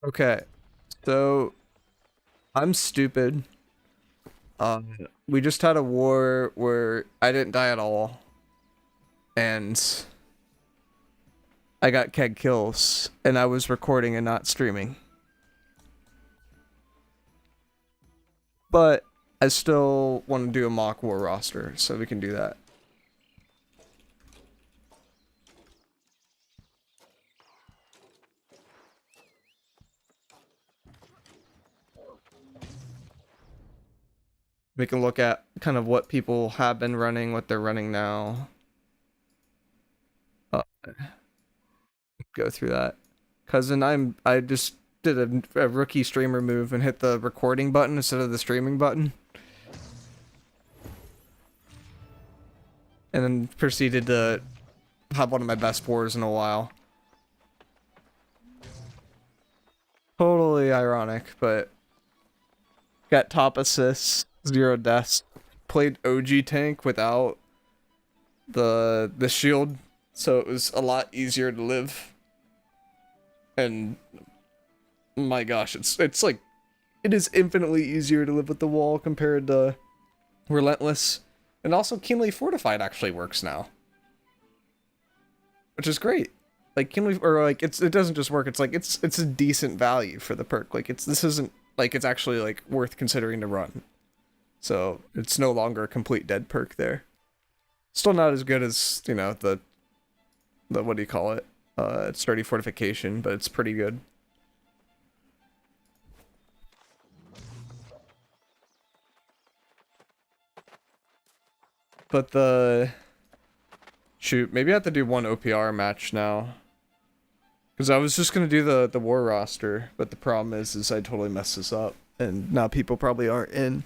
Okay, so I'm stupid. We just had a war where I didn't die at all, and I got keg kills, and I was recording and not streaming. But I still want to do a mock war roster, so we can do that. We can look at kind of what people have been running, what they're running now. Uh, go through that. Cousin, I just did a rookie streamer move and hit the recording button instead of the streaming button. And then proceeded to have one of my best wars in a while. Totally ironic, but got top assists, 0 deaths. Played OG tank without the shield, so it was a lot easier to live. And my gosh, it's like it is infinitely easier to live with the wall compared to Relentless. And also Keenly Fortified actually works now, which is great. Like Keenly, or like it doesn't just work. It's like it's a decent value for the perk. Like this isn't like it's actually like worth considering to run. So it's no longer a complete dead perk there. Still not as good as, you know, the what do you call it? Sturdy fortification, but it's pretty good. But shoot, maybe I have to do one OPR match now. Because I was just gonna do the war roster, but the problem is I totally messed this up, and now people probably aren't in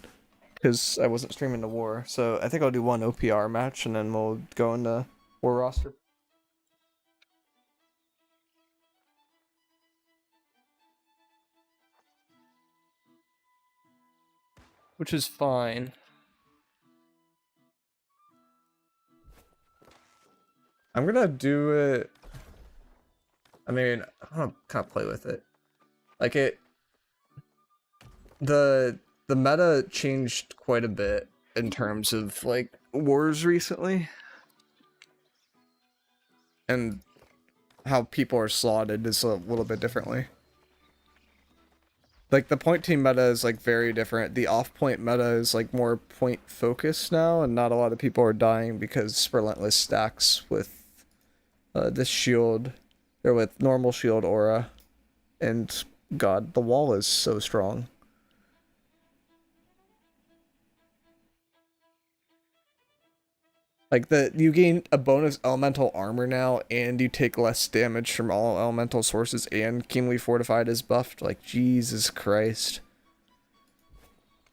because I wasn't streaming the war. So I think I'll do one OPR match, and then we'll go into war roster. Which is fine. I'm gonna do it. I mean, I don't kind of play with it. Like the meta changed quite a bit in terms of like wars recently, and how people are slotted is a little bit differently. Like the point team meta is like very different. The off point meta is like more point focused now, and not a lot of people are dying because Relentless stacks with this shield, or with normal shield aura, and God, the wall is so strong. Like you gain a bonus elemental armor now, and you take less damage from all elemental sources, and Keenly Fortified is buffed. Like Jesus Christ.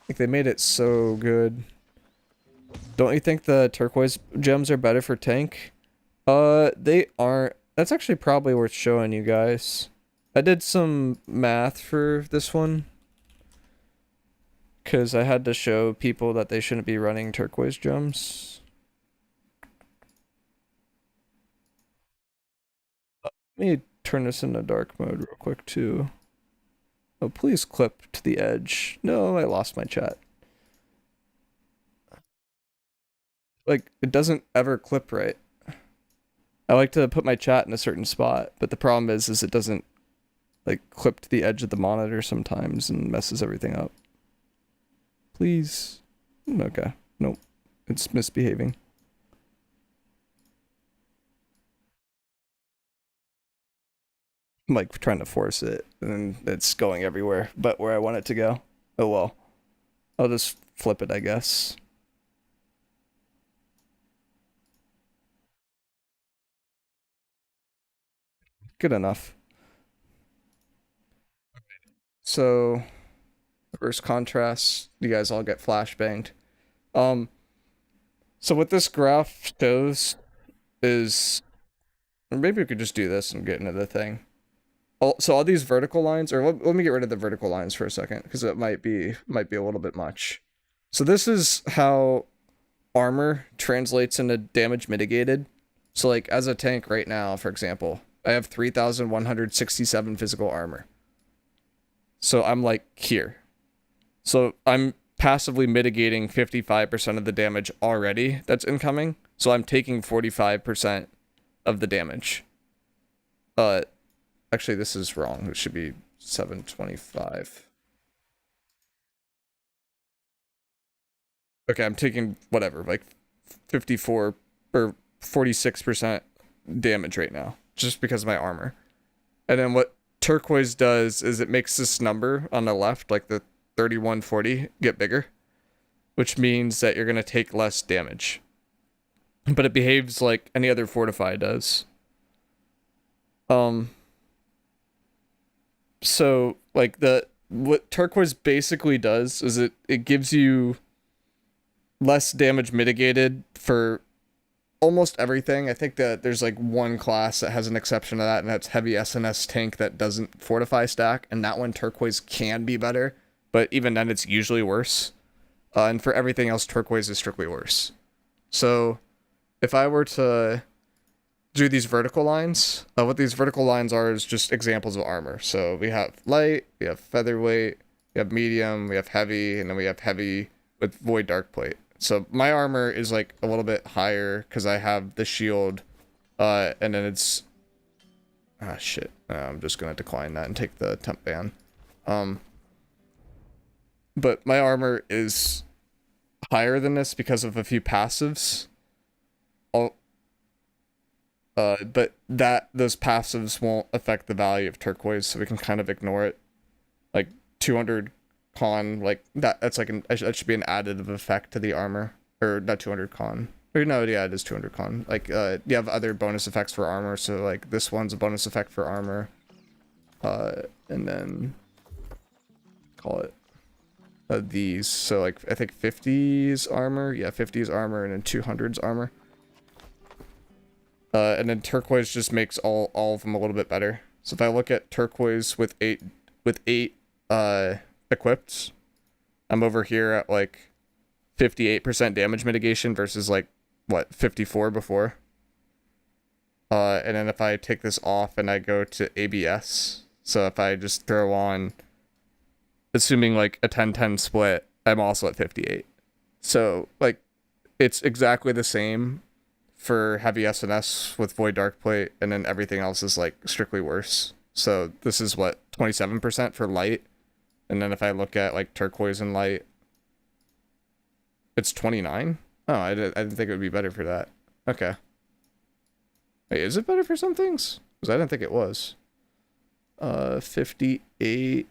Like they made it so good. Don't you think the turquoise gems are better for tank? They aren't. That's actually probably worth showing you guys. I did some math for this one, because I had to show people that they shouldn't be running turquoise gems. Let me turn this into dark mode real quick too. Oh, please clip to the edge. No, I lost my chat. Like, it doesn't ever clip right. I like to put my chat in a certain spot, but the problem is it doesn't like clip to the edge of the monitor sometimes and messes everything up. Please. Okay. Nope. It's misbehaving. I'm like trying to force it, and it's going everywhere but where I want it to go. Oh well. I'll just flip it, I guess. Good enough. So, reverse contrast, you guys all get flashbanged. Um, so what this graph shows is, or maybe we could just do this and get into the thing. So all these vertical lines, or let me get rid of the vertical lines for a second, because it might be a little bit much. So this is how armor translates into damage mitigated. So like as a tank right now, for example, I have 3,167 physical armor. So I'm like here. So I'm passively mitigating 55% of the damage already that's incoming. So I'm taking 45% of the damage. Uh, Actually, this is wrong. It should be 725. Okay, I'm taking whatever, like 54 or 46% damage right now, just because of my armor. And then what turquoise does is it makes this number on the left, like the 3140, get bigger, which means that you're going to take less damage. But it behaves like any other fortify does. So like the what turquoise basically does is it gives you less damage mitigated for almost everything. I think that there's like one class that has an exception to that, and that's heavy SNS tank that doesn't fortify stack, and that one turquoise can be better, but even then it's usually worse. And for everything else, turquoise is strictly worse. So if I were to do these vertical lines, what these vertical lines are is just examples of armor. So we have light, we have featherweight, we have medium, we have heavy, and then we have heavy with void dark plate. So my armor is like a little bit higher because I have the shield, and then it's shit. I'm just gonna decline that and take the temp ban. But my armor is higher than this because of a few passives. But those passives won't affect the value of turquoise, so we can kind of ignore it. Like 200 con, like that's like that should be an additive effect to the armor, or not 200 con. Or no, yeah, it is 200 con. Like you have other bonus effects for armor, so like this one's a bonus effect for armor. And then call it these. So like I think 50's armor, yeah, 50's armor, and then 200's armor. And then turquoise just makes all of them a little bit better. So if I look at turquoise with eight equipped, I'm over here at like 58% damage mitigation versus like what 54 before. And then if I take this off and I go to ABS, so if I just throw on, assuming like a 10-10 split, I'm also at 58. So like it's exactly the same for heavy SNS with void dark plate, and then everything else is like strictly worse. So this is what 27% for light, and then if I look at like turquoise and light, it's 29. Oh, I didn't think it would be better for that. Okay. Wait, is it better for some things? Because I didn't think it was. 58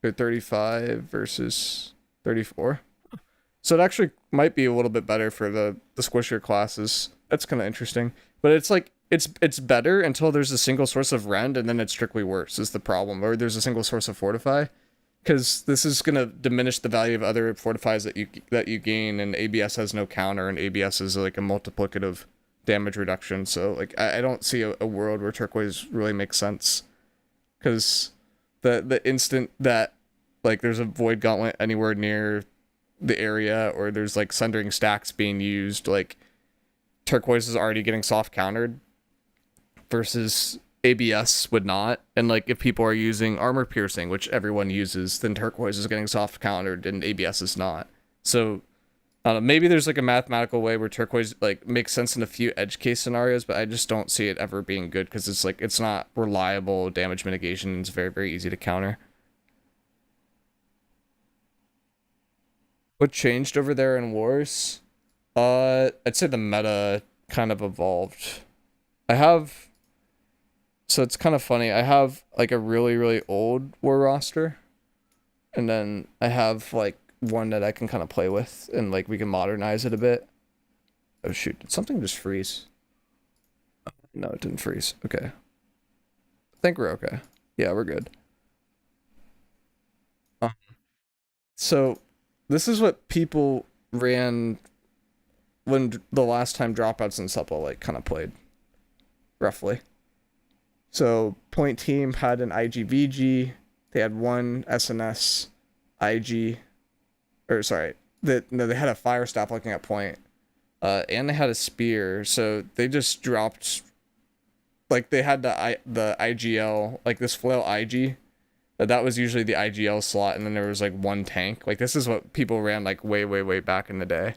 or 35 versus 34. So it actually might be a little bit better for the squishier classes. That's kind of interesting. But it's like, it's better until there's a single source of rend, and then it's strictly worse is the problem. Or there's a single source of fortify. Because this is going to diminish the value of other fortifies that you gain, and ABS has no counter, and ABS is like a multiplicative damage reduction. So like I don't see a world where turquoise really makes sense. Because the instant that like there's a void gauntlet anywhere near the area, or there's like sundering stacks being used, like turquoise is already getting soft countered versus ABS would not. And like if people are using armor piercing, which everyone uses, then turquoise is getting soft countered and ABS is not. So I don't know, maybe there's like a mathematical way where turquoise like makes sense in a few edge case scenarios, but I just don't see it ever being good because it's like it's not reliable damage mitigation. It's very, very easy to counter. What changed over there in Wars? I'd say the meta kind of evolved. I have, so it's kind of funny. I have like a really, really old War roster, and then I have like one that I can kind of play with, and like we can modernize it a bit. Oh shoot, did something just freeze? No, it didn't freeze. Okay. I think we're okay. Yeah, we're good. So this is what people ran when the last time dropouts and Supple like kind of played, roughly. So point team had an IGVG. They had one SNS IG, or sorry, they had a fire stop looking at point, and they had a spear. So they just dropped, like they had the IGL, like this flail IG, That was usually the IGL slot, and then there was like one tank. Like this is what people ran like way, way, way back in the day.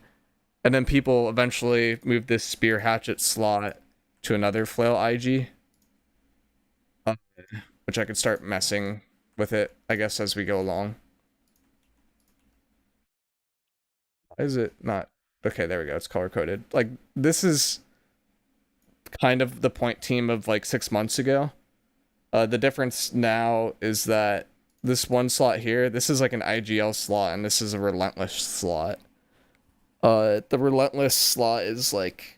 And then people eventually moved this spear hatchet slot to another flail IG, uh, which I could start messing with it, I guess, as we go along. Why is it not? Okay, there we go. It's color coded. Like this is kind of the point team of like 6 months ago. The difference now is that this one slot here, this is like an IGL slot, and this is a relentless slot. The relentless slot is like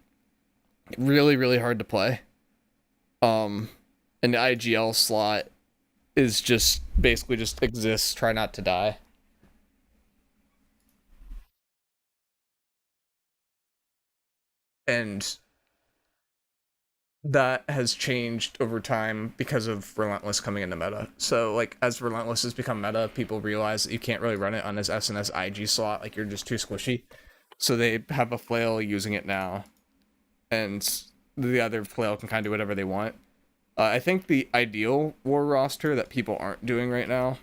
really, really hard to play. Um, and the IGL slot is just basically just exists, try not to die. And that has changed over time because of Relentless coming into meta. So like as Relentless has become meta, people realize that you can't really run it on this SNS IG slot, like you're just too squishy. So they have a flail using it now, and the other flail can kind of do whatever they want. I think the ideal war roster that people aren't doing right now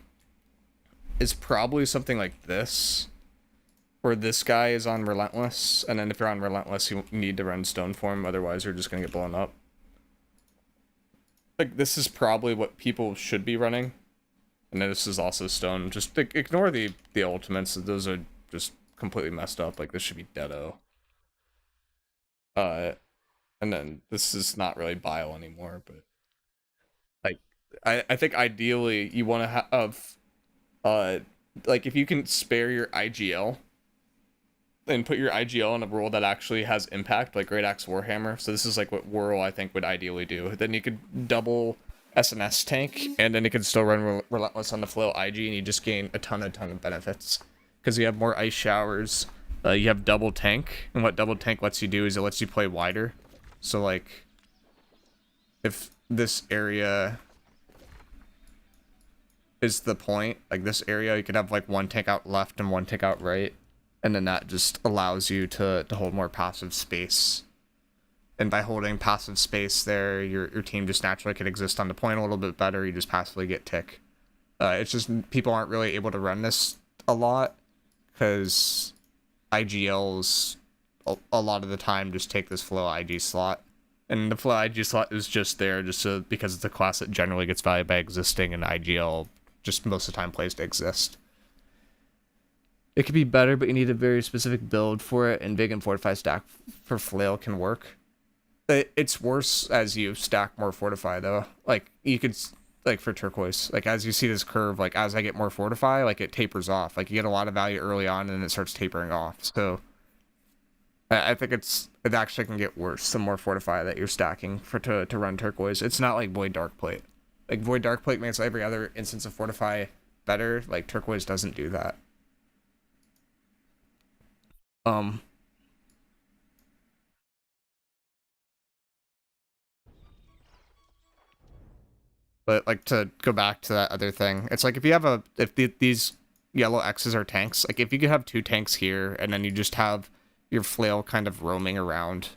is probably something like this, where this guy is on Relentless, and then if you're on Relentless, you need to run Stoneform, otherwise you're just gonna get blown up. Like this is probably what people should be running, and then this is also Stone. Just ignore the ultimates; those are just completely messed up. Like this should be Deado. Uh, and then this is not really Bile anymore, but like I think ideally you want to have uh like if you can spare your IGL and put your IGL in a role that actually has impact, like Great Axe Warhammer. So this is like what Whirl I think would ideally do. Then you could double SNS tank, and then you could still run Relentless on the Flail IG, and you just gain a ton of benefits because you have more ice showers. You have double tank, and what double tank lets you do is it lets you play wider. So like, if this area is the point, like this area, you could have like one tank out left and one tank out right, and then that just allows you to hold more passive space. And by holding passive space there, your team just naturally can exist on the point a little bit better. You just passively get tick. It's just people aren't really able to run this a lot because IGLs a lot of the time just take this flow IG slot. And the flow IG slot is just there because it's a class that generally gets valued by existing, and IGL just most of the time plays to exist. It could be better, but you need a very specific build for it, and big and fortify stack for flail can work. It's worse as you stack more fortify though. Like you could, like for turquoise, like as you see this curve, like as I get more fortify, like it tapers off. Like you get a lot of value early on, and it starts tapering off. So I think it actually can get worse the more fortify that you're stacking to run turquoise. It's not like Void Dark Plate. Like Void Dark Plate makes every other instance of fortify better. Like turquoise doesn't do that. Um, but like to go back to that other thing, it's like if you have these yellow X's are tanks, like if you could have two tanks here and then you just have your flail kind of roaming around,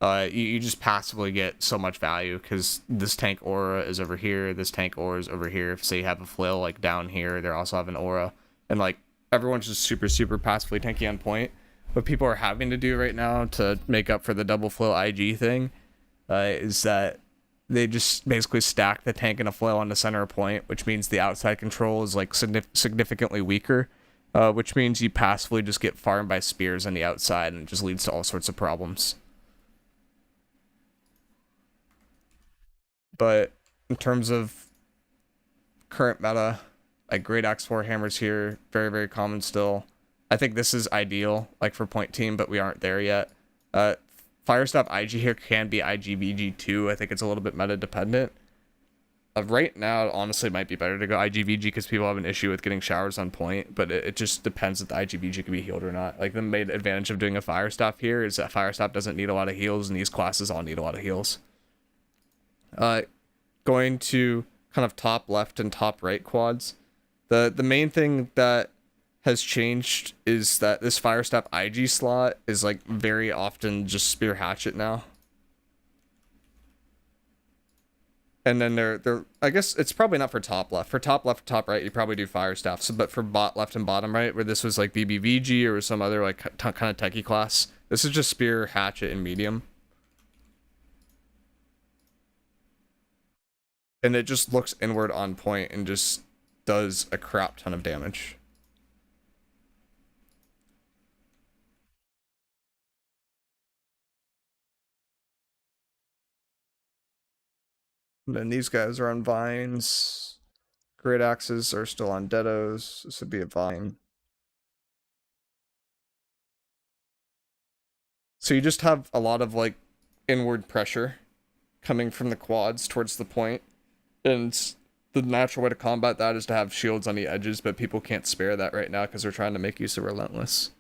you just passively get so much value because this tank aura is over here, this tank aura is over here. If say you have a flail like down here, they also have an aura, and like everyone's just super passively tanky on point. What people are having to do right now to make up for the double flail IG thing is that they just basically stack the tank and a flail on the center of point, which means the outside control is like significantly weaker, which means you passively just get farmed by spears on the outside, and it just leads to all sorts of problems. But in terms of current meta, like Great Axe Warhammer's here, very common still. I think this is ideal, like for point team, but we aren't there yet. Firestop IG here can be IGVG too. I think it's a little bit meta dependent. Right now, honestly, it might be better to go IGVG because people have an issue with getting showers on point, but it just depends if the IGVG can be healed or not. Like the main advantage of doing a Firestop here is that Firestop doesn't need a lot of heals, and these classes all need a lot of heals. Going to kind of top left and top right quads. The main thing that has changed is that this Firestop IG slot is like very often just Spear Hatchet now. And then they're I guess it's probably not for top left. For top left, top right, you probably do fire staff. So, but for bot left and bottom right, where this was like BBVG or some other like kind of techie class, this is just spear, hatchet, and medium, and it just looks inward on point and just does a crap ton of damage. And then these guys are on vines. Great axes are still on deados. This would be a vine. So you just have a lot of like inward pressure coming from the quads towards the point, and the natural way to combat that is to have shields on the edges, but people can't spare that right now because they're trying to make use of relentless.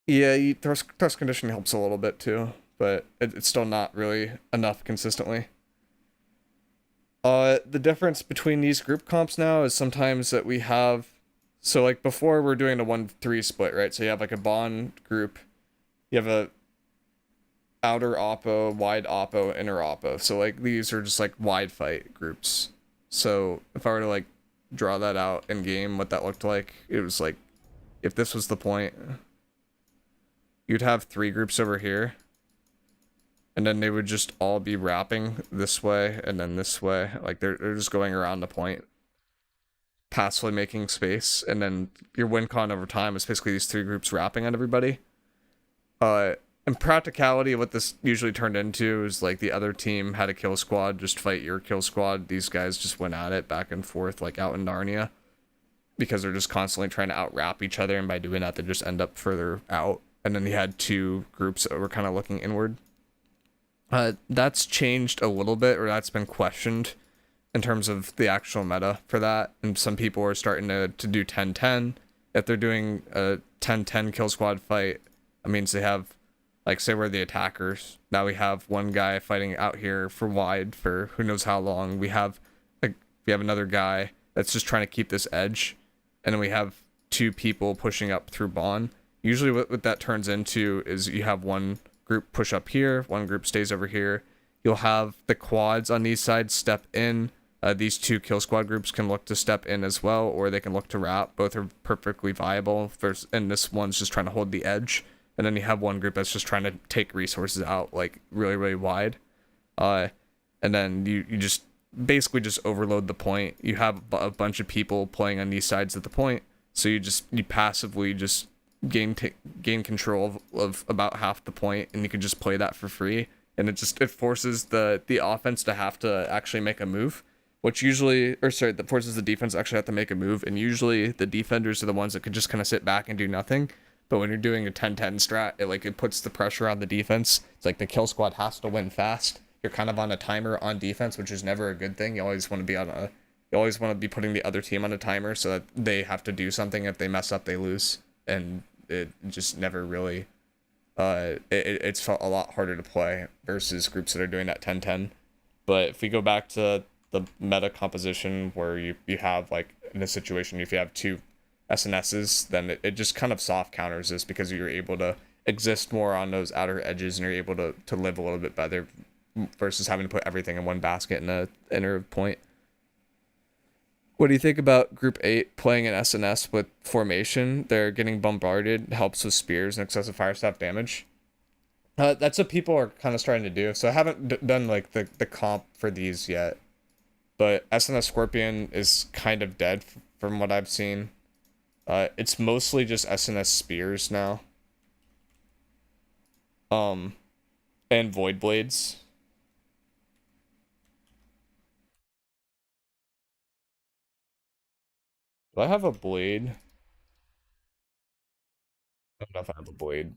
Yeah, thrust conditioning helps a little bit too, but it's still not really enough consistently. The difference between these group comps now is sometimes that we have, so like before we're doing a 1-3 split, right? So you have like a bond group, you have a outer oppo, wide oppo, inner oppo. So like these are just like wide fight groups. So if I were to like draw that out in game, what that looked like, it was like if this was the point, you'd have 3 groups over here, and then they would just all be wrapping this way and then this way. Like they're just going around the point, passively making space, and then your win con over time is basically these 3 groups wrapping on everybody. In practicality, what this usually turned into is like the other team had a kill squad, just fight your kill squad. These guys just went at it back and forth like out in Narnia, because they're just constantly trying to out wrap each other, and by doing that, they just end up further out. And then you had 2 groups that were kind of looking inward. That's changed a little bit, or that's been questioned in terms of the actual meta for that. And some people are starting to do 10-10. If they're doing a 10-10 kill squad fight, that means they have, like, say we're the attackers. Now we have one guy fighting out here for wide for who knows how long. We have another guy that's just trying to keep this edge, and then we have 2 people pushing up through Bond. Usually what that turns into is you have one group push up here, one group stays over here. You'll have the quads on these sides step in. These 2 kill squad groups can look to step in as well, or they can look to wrap. Both are perfectly viable. And this one's just trying to hold the edge. And then you have one group that's just trying to take resources out like really, really wide. And then you just basically just overload the point. You have a bunch of people playing on these sides of the point, so you passively just gain control of about half the point, and you can just play that for free. And it forces the offense to have to actually make a move, which usually, or sorry, that forces the defense to actually have to make a move. And usually the defenders are the ones that could just kind of sit back and do nothing. But when you're doing a 10-10 strat, it puts the pressure on the defense. It's like the kill squad has to win fast. You're kind of on a timer on defense, which is never a good thing. You always want to be putting the other team on a timer so that they have to do something. If they mess up, they lose. And it just never really, it's felt a lot harder to play versus groups that are doing that 10-10. But if we go back to the meta composition where you have, like, in this situation, if you have 2 SNSs, then it just kind of soft counters this, because you're able to exist more on those outer edges, and you're able to live a little bit better versus having to put everything in one basket in a inner point. What do you think about Group 8 playing an SNS with formation? They're getting bombarded, helps with spears and excessive fire staff damage. That's what people are kind of starting to do. So I haven't done like the comp for these yet, but SNS Scorpion is kind of dead from what I've seen. It's mostly just SNS spears now. And Void Blades. Do I have a blade? I don't know if I have a blade.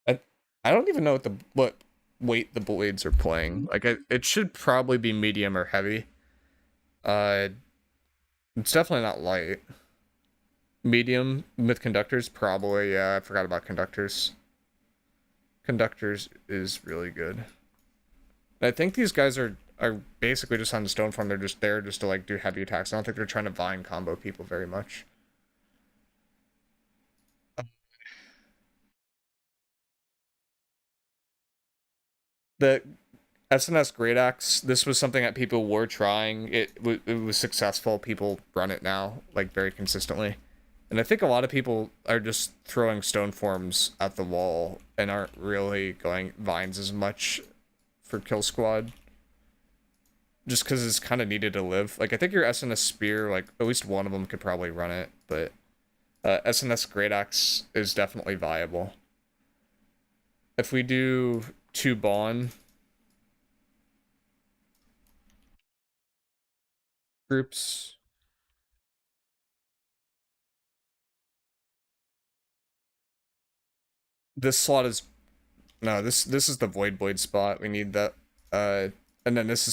I I don't even know what weight the blades are playing. Like it should probably be medium or heavy. Uh, it's definitely not light. Medium with conductors, probably. Yeah, I forgot about conductors. Conductors is really good. I think these guys are basically just on the stone form. They're just there just to like do heavy attacks. I don't think they're trying to vine combo people very much. The SNS Great Axe, this was something that people were trying. It was successful. People run it now, like, very consistently. And I think a lot of people are just throwing stone forms at the wall and aren't really going vines as much for Kill Squad. Just because it's kind of needed to live. Like, I think your SNS Spear, like, at least one of them could probably run it, but SNS Great Axe is definitely viable. If we do 2 Bond groups, this slot is no, this is the Void Blade spot. We need that. And then this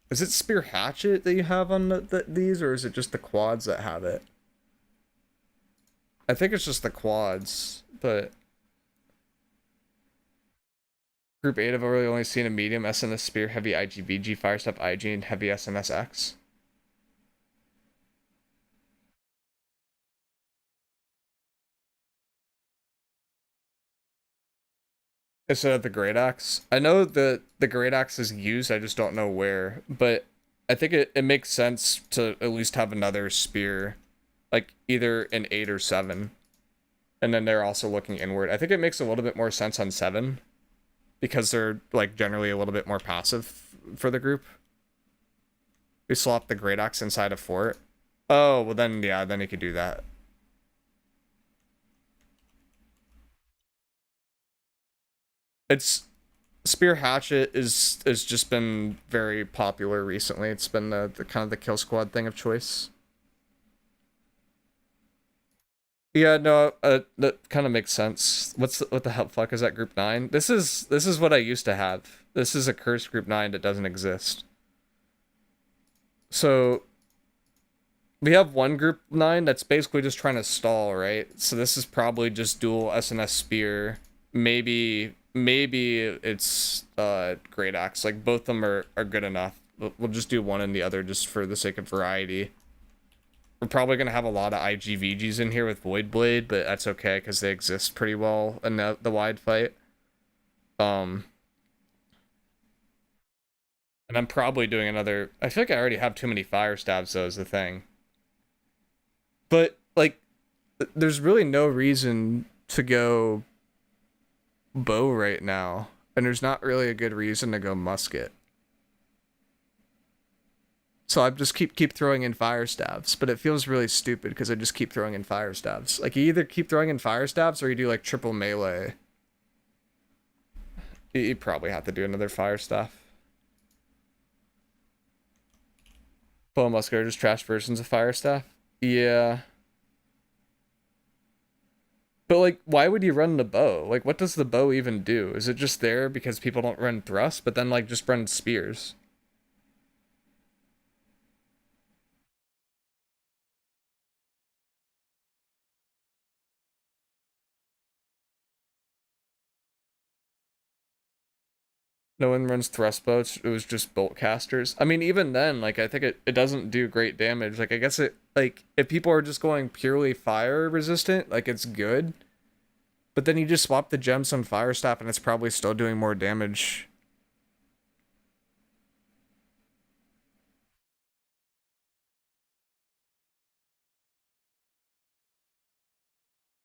is it Spear Hatchet that you have on these, or is it just the quads that have it? I think it's just the quads, but Group 8 have really only seen a medium SNS Spear, heavy IGVG, Fire Step IG, and heavy SNSX. Instead of the Great Axe. I know that the Great Axe is used, I just don't know where. But I think it makes sense to at least have another spear, like either an 8 or 7. And then they're also looking inward. I think it makes a little bit more sense on 7, because they're like generally a little bit more passive for the group. We swap the Great Axe inside a fort. Oh, well then, yeah, then you could do that. It's Spear Hatchet is just been very popular recently. It's been the kind of the Kill Squad thing of choice. Yeah, no, that kind of makes sense. What the hell fuck is that group 9? This is what I used to have. This is a cursed group 9 that doesn't exist. So we have one group 9 that's basically just trying to stall, right? So this is probably just dual SNS Spear. Maybe it's Great Axe. Like, both of them are good enough. We'll just do one and the other just for the sake of variety. We're probably going to have a lot of IGVGs in here with Void Blade, but that's okay because they exist pretty well in the wide fight. And I'm probably doing another... I feel like I already have too many Fire Stabs, though, is the thing. But, like, there's really no reason to go bow right now. And there's not really a good reason to go musket. So I just keep throwing in fire stabs, but it feels really stupid because I just keep throwing in fire stabs. Like, you either keep throwing in fire stabs or you do like triple melee. You probably have to do another fire staff. Bow musket are just trash versions of fire staff. Yeah. But like, why would you run the bow? Like, what does the bow even do? Is it just there because people don't run thrust, but then like just run spears? No one runs thrust bow. It was just bolt casters. I mean, even then, like, I think it doesn't do great damage. Like, I guess it, like, if people are just going purely fire resistant, like, it's good. But then you just swap the gems on fire staff and it's probably still doing more damage.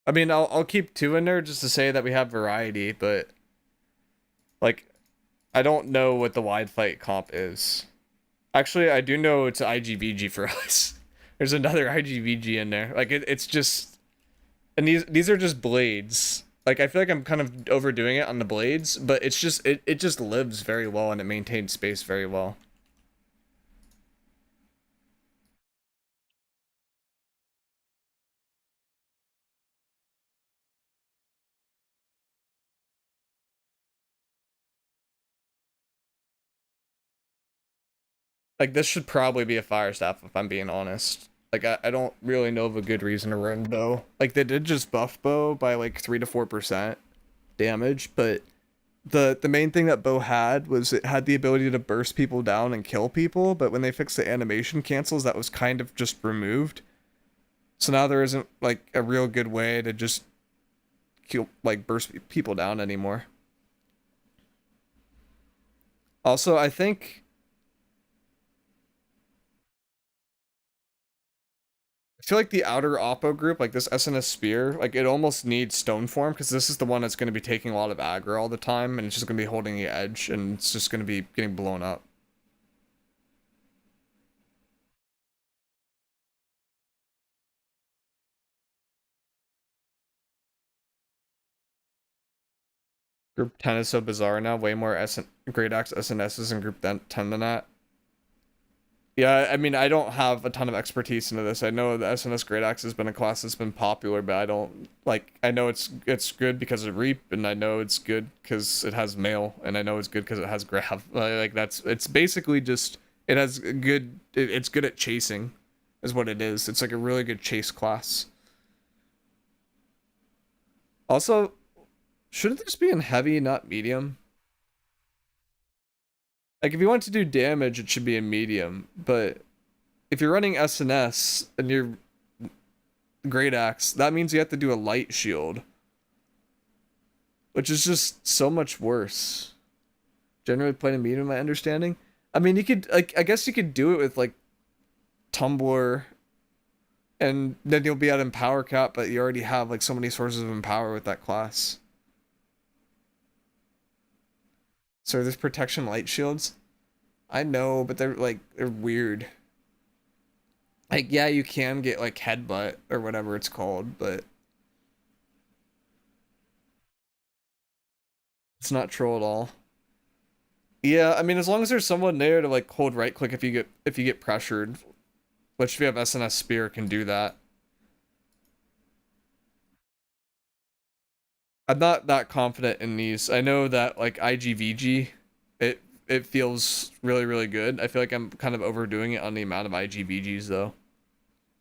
I mean, I'll keep 2 in there just to say that we have variety, but like, I don't know what the wide fight comp is. Actually, I do know it's IGVG for us. There's another IGVG in there. Like, it's just, and these are just blades. Like, I feel like I'm kind of overdoing it on the blades, but it's just it just lives very well and it maintains space very well. Like, this should probably be a fire staff if I'm being honest. Like, I don't really know of a good reason to run bow. Like, they did just buff bow by like 3 to 4% damage, but the main thing that bow had was it had the ability to burst people down and kill people, but when they fixed the animation cancels, that was kind of just removed. So now there isn't like a real good way to just kill, like, burst people down anymore. Also, I feel like the outer oppo group, like this SNS Spear, like it almost needs Stone Form because this is the one that's going to be taking a lot of aggro all the time, and it's just going to be holding the edge, and it's just going to be getting blown up. Group 10 is so bizarre now. Way more Great Axe SNSs in Group 10 than that. Yeah, I mean, I don't have a ton of expertise into this. I know the SNS Great Axe has been a class that's been popular, but I don't like. I know it's good because of Reap, and I know it's good because it has Mail, and I know it's good because it has Grav. Like it's basically just it has good. It's good at chasing, is what it is. It's like a really good chase class. Also, shouldn't this be in heavy, not medium? Like if you want to do damage, it should be in medium, but if you're running SNS and you're Great Axe, that means you have to do a light shield, which is just so much worse. Generally playing in medium, my understanding. I mean, you could like I guess you could do it with like Tumbler, and then you'll be at Empower cap, but you already have like so many sources of Empower with that class. So there's protection light shields. I know, but they're weird. Like yeah, you can get like headbutt or whatever it's called, but it's not troll at all. Yeah, I mean as long as there's someone there to like hold right click if you get pressured, which if you have SNS Spear can do that. I'm not that confident in these. I know that like IGVG, it feels really good. I feel like I'm kind of overdoing it on the amount of IGVGs though.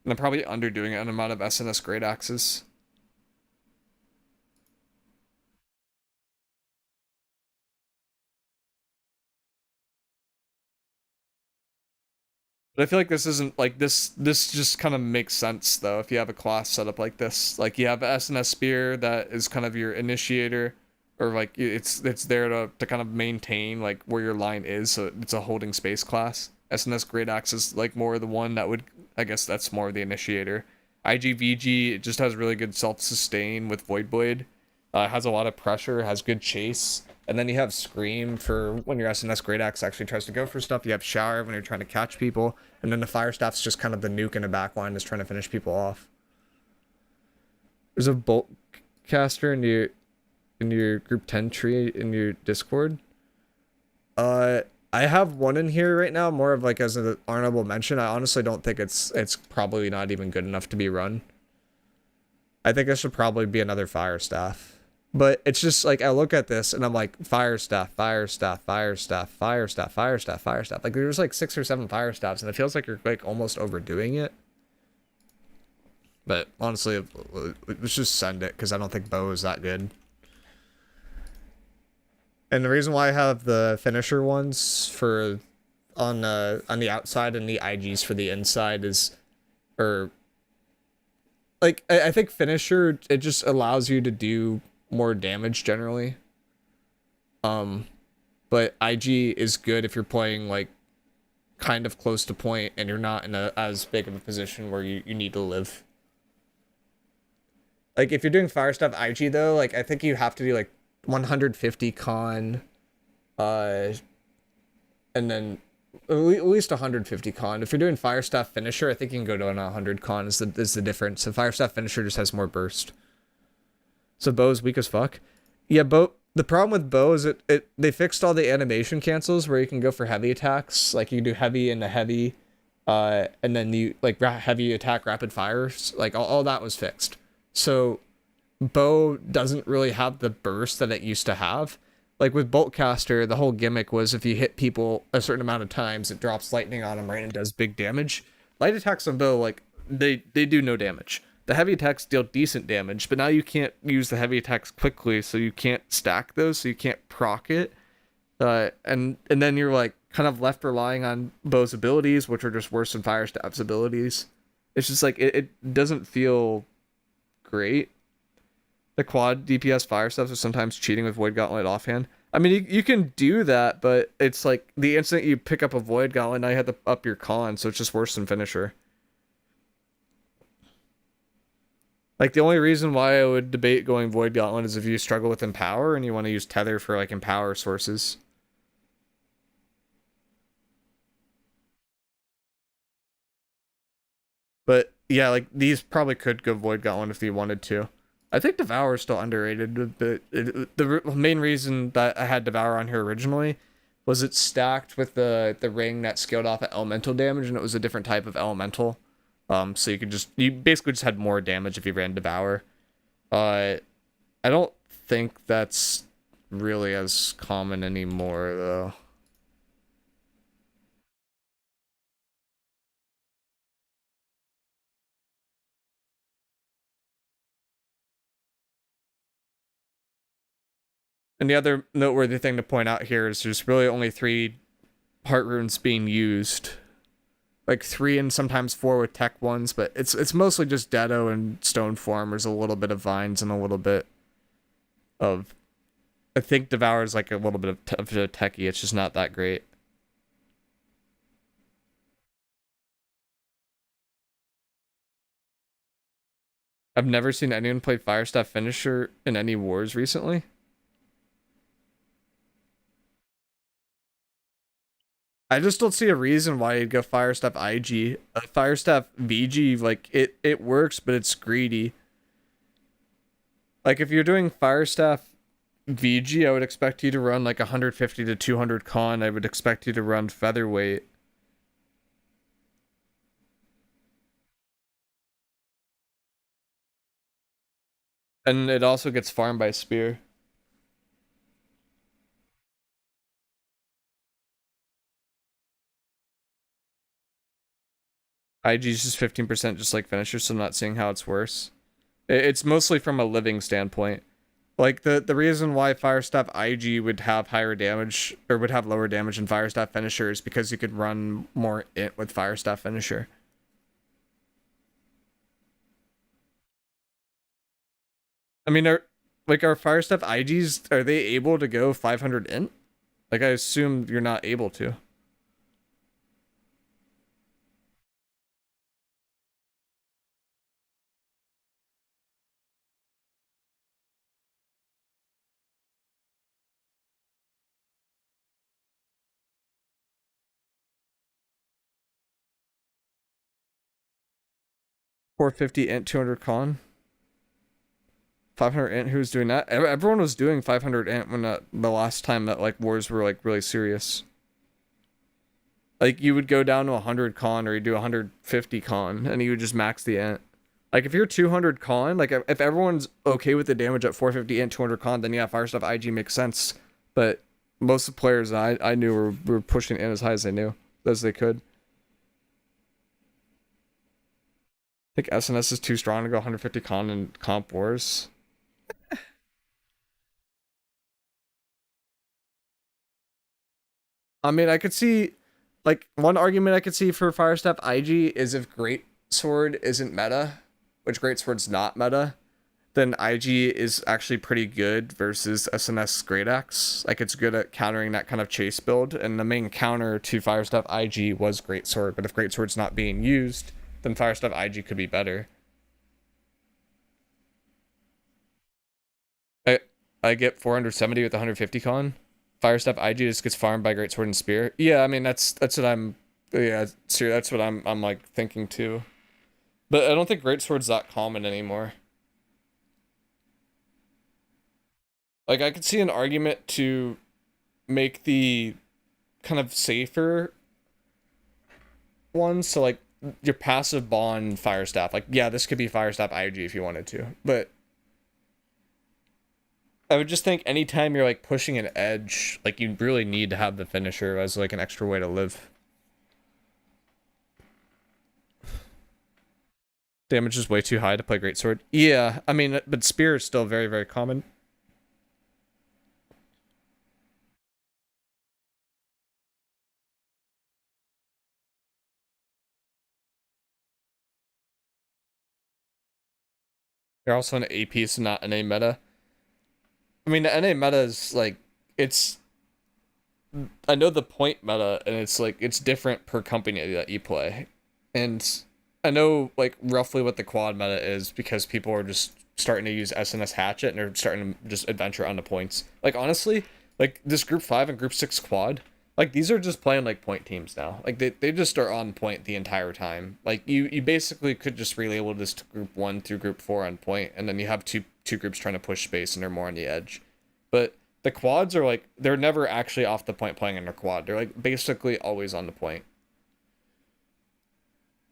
And I'm probably underdoing it on the amount of SNS Great Axes. But I feel like this isn't like this just kind of makes sense though if you have a class set up like this. Like you have SNS Spear that is kind of your initiator, or like it's there to kind of maintain like where your line is, so it's a holding space class. SNS Great Axe is like more the one that would, I guess that's more the initiator. IGVG, it just has really good self-sustain with Void Blade. Has a lot of pressure, has good chase. And then you have Scream for when your SNS Great Axe actually tries to go for stuff. You have Shower when you're trying to catch people. And then the Fire Staff's just kind of the nuke in the backline that's trying to finish people off. There's a Bolt caster in your group 10 tree in your Discord. I have one in here right now, more of like as an honorable mention. I honestly don't think it's probably not even good enough to be run. I think it should probably be another Fire Staff. But it's just like I look at this and I'm like Fire Staff, Fire Staff, Fire Staff, Fire Staff, Fire Staff, Fire Staff. Like there's like 6 or 7 Fire Staffs and it feels like you're like almost overdoing it. But honestly, let's just send it because I don't think Bow is that good. And the reason why I have the finisher ones for on the outside and the IGs for the inside is, or like I think finisher, it just allows you to do more damage generally. But IG is good if you're playing like kind of close to point and you're not in a as big of a position where you need to live. Like if you're doing fire stuff IG though, like I think you have to do like 150 con, and then at least 150 con. If you're doing fire staff finisher, I think you can go to an 100 con is the difference. So fire staff finisher just has more burst. So Bow's weak as fuck. Yeah, Bow. The problem with Bow is they fixed all the animation cancels where you can go for heavy attacks. Like you can do heavy into heavy, and then you like heavy attack rapid fires. Like all that was fixed. So Bow doesn't really have the burst that it used to have. Like with Boltcaster, the whole gimmick was if you hit people a certain amount of times, it drops lightning on them, right, and does big damage. Light attacks on Bow, like they do no damage. The heavy attacks deal decent damage, but now you can't use the heavy attacks quickly, so you can't stack those, so you can't proc it. And then you're like kind of left relying on Bow's abilities, which are just worse than Fire Staff's abilities. It's just like it doesn't feel great. The quad DPS Fire Staffs are sometimes cheating with Void Gauntlet offhand. I mean, you can do that, but it's like the instant you pick up a Void Gauntlet, now you have to up your con, so it's just worse than Finisher. Like, the only reason why I would debate going Void Gauntlet is if you struggle with Empower and you want to use Tether for, like, Empower sources. But, yeah, like, these probably could go Void Gauntlet if you wanted to. I think Devour is still underrated, but the main reason that I had Devour on here originally was it stacked with the ring that scaled off at elemental damage, and it was a different type of elemental. So you basically just had more damage if you ran Devour. Uh, I don't think that's really as common anymore, though. And the other noteworthy thing to point out here is there's really only 3 heart runes being used, like 3 and sometimes 4 with tech ones, but it's mostly just Deado and Stone Farmers, a little bit of Vines, and a little bit of. I think Devour is like a little bit of a techie. It's just not that great. I've never seen anyone play Firestaff Finisher in any wars recently. I just don't see a reason why you'd go Firestaff IG. Firestaff VG, like it works, but it's greedy. Like if you're doing Firestaff VG, I would expect you to run like 150 to 200 con. I would expect you to run featherweight. And it also gets farmed by spear. IG is just 15% just like finisher, so I'm not seeing how it's worse. It's mostly from a living standpoint. Like the reason why Firestaff IG would have higher damage or would have lower damage than Firestaff Finisher is because you could run more int with Firestaff Finisher. I mean, our Firestaff IGs, are they able to go 500 int? Like I assume you're not able to. 450 int, 200 con. 500 int, who's doing that? Everyone was doing 500 int when the last time that like wars were like really serious. Like you would go down to 100 con or you do 150 con and you would just max the int. Like if you're 200 con, like if everyone's okay with the damage at 450 int 200 con, then yeah, Firestaff IG makes sense. But most of the players I knew were pushing in as high as they knew, as they could. I think SNS is too strong to go 150 con in comp wars. I mean, I could see, like, one argument I could see for Firestaff IG is if Great Sword isn't meta, which Great Sword's not meta, then IG is actually pretty good versus SNS Great Axe. Like, it's good at countering that kind of chase build, and the main counter to Firestaff IG was Great Sword, but if Great Sword's not being used, then Firestaff IG could be better. I, I get 470 with 150 con. Firestaff IG just gets farmed by Great Sword and Spear. Yeah, I mean that's what I'm. Yeah, that's what I'm like thinking too. But I don't think Great Sword's that common anymore. Like I could see an argument to make the kind of safer ones. So like your passive bond Firestaff. Like yeah, this could be Firestaff IG if you wanted to, but I would just think anytime you're like pushing an edge, like you really need to have the finisher as like an extra way to live. Damage is way too high to play Greatsword. Yeah, I mean, but Spear is still very, very common. You're also an AP, so not NA meta. I mean, the NA meta is like it's I know the point meta, and it's like it's different per company that you play, and I know like roughly what the quad meta is because people are just starting to use SNS Hatchet and they're starting to just adventure on the points. Like honestly, like this Group 5 and Group 6 quad, like these are just playing like point teams now. Like they just are on point the entire time. Like you basically could just relabel this to Group 1 through Group 4 on point, and then you have two groups trying to push space and they're more on the edge. But the quads are like they're never actually off the point playing in their quad. They're like basically always on the point.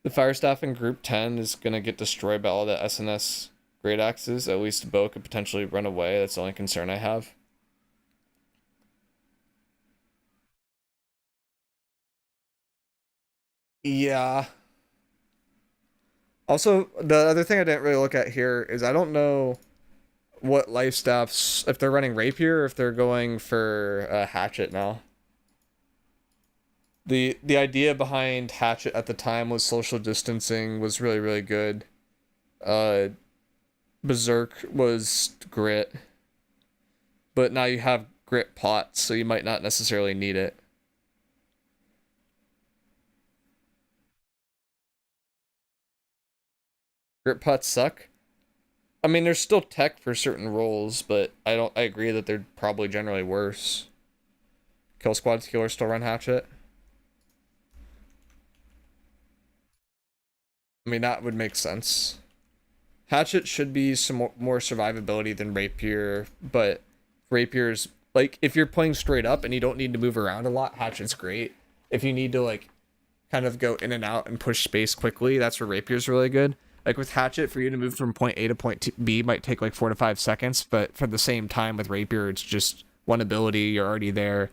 The fire staff in Group 10 is gonna get destroyed by all the SNS great axes. At least Bo could potentially run away. That's the only concern I have. Yeah. Also, the other thing I didn't really look at here is I don't know what life staffs if they're running rapier or if they're going for hatchet now. The idea behind hatchet at the time was social distancing was really good. Uh, Berserk was grit, but now you have grit pots, so you might not necessarily need it. Grit pots suck. I mean, there's still tech for certain roles, but I agree that they're probably generally worse. Kill squad killers still run hatchet. I mean, that would make sense. Hatchet should be some more survivability than rapier, but rapier's like if you're playing straight up and you don't need to move around a lot, hatchet's great. If you need to like kind of go in and out and push space quickly, that's where rapier's really good. Like with hatchet, for you to move from point A to point B might take like 4 to 5 seconds, but for the same time with rapier, it's just one ability, you're already there,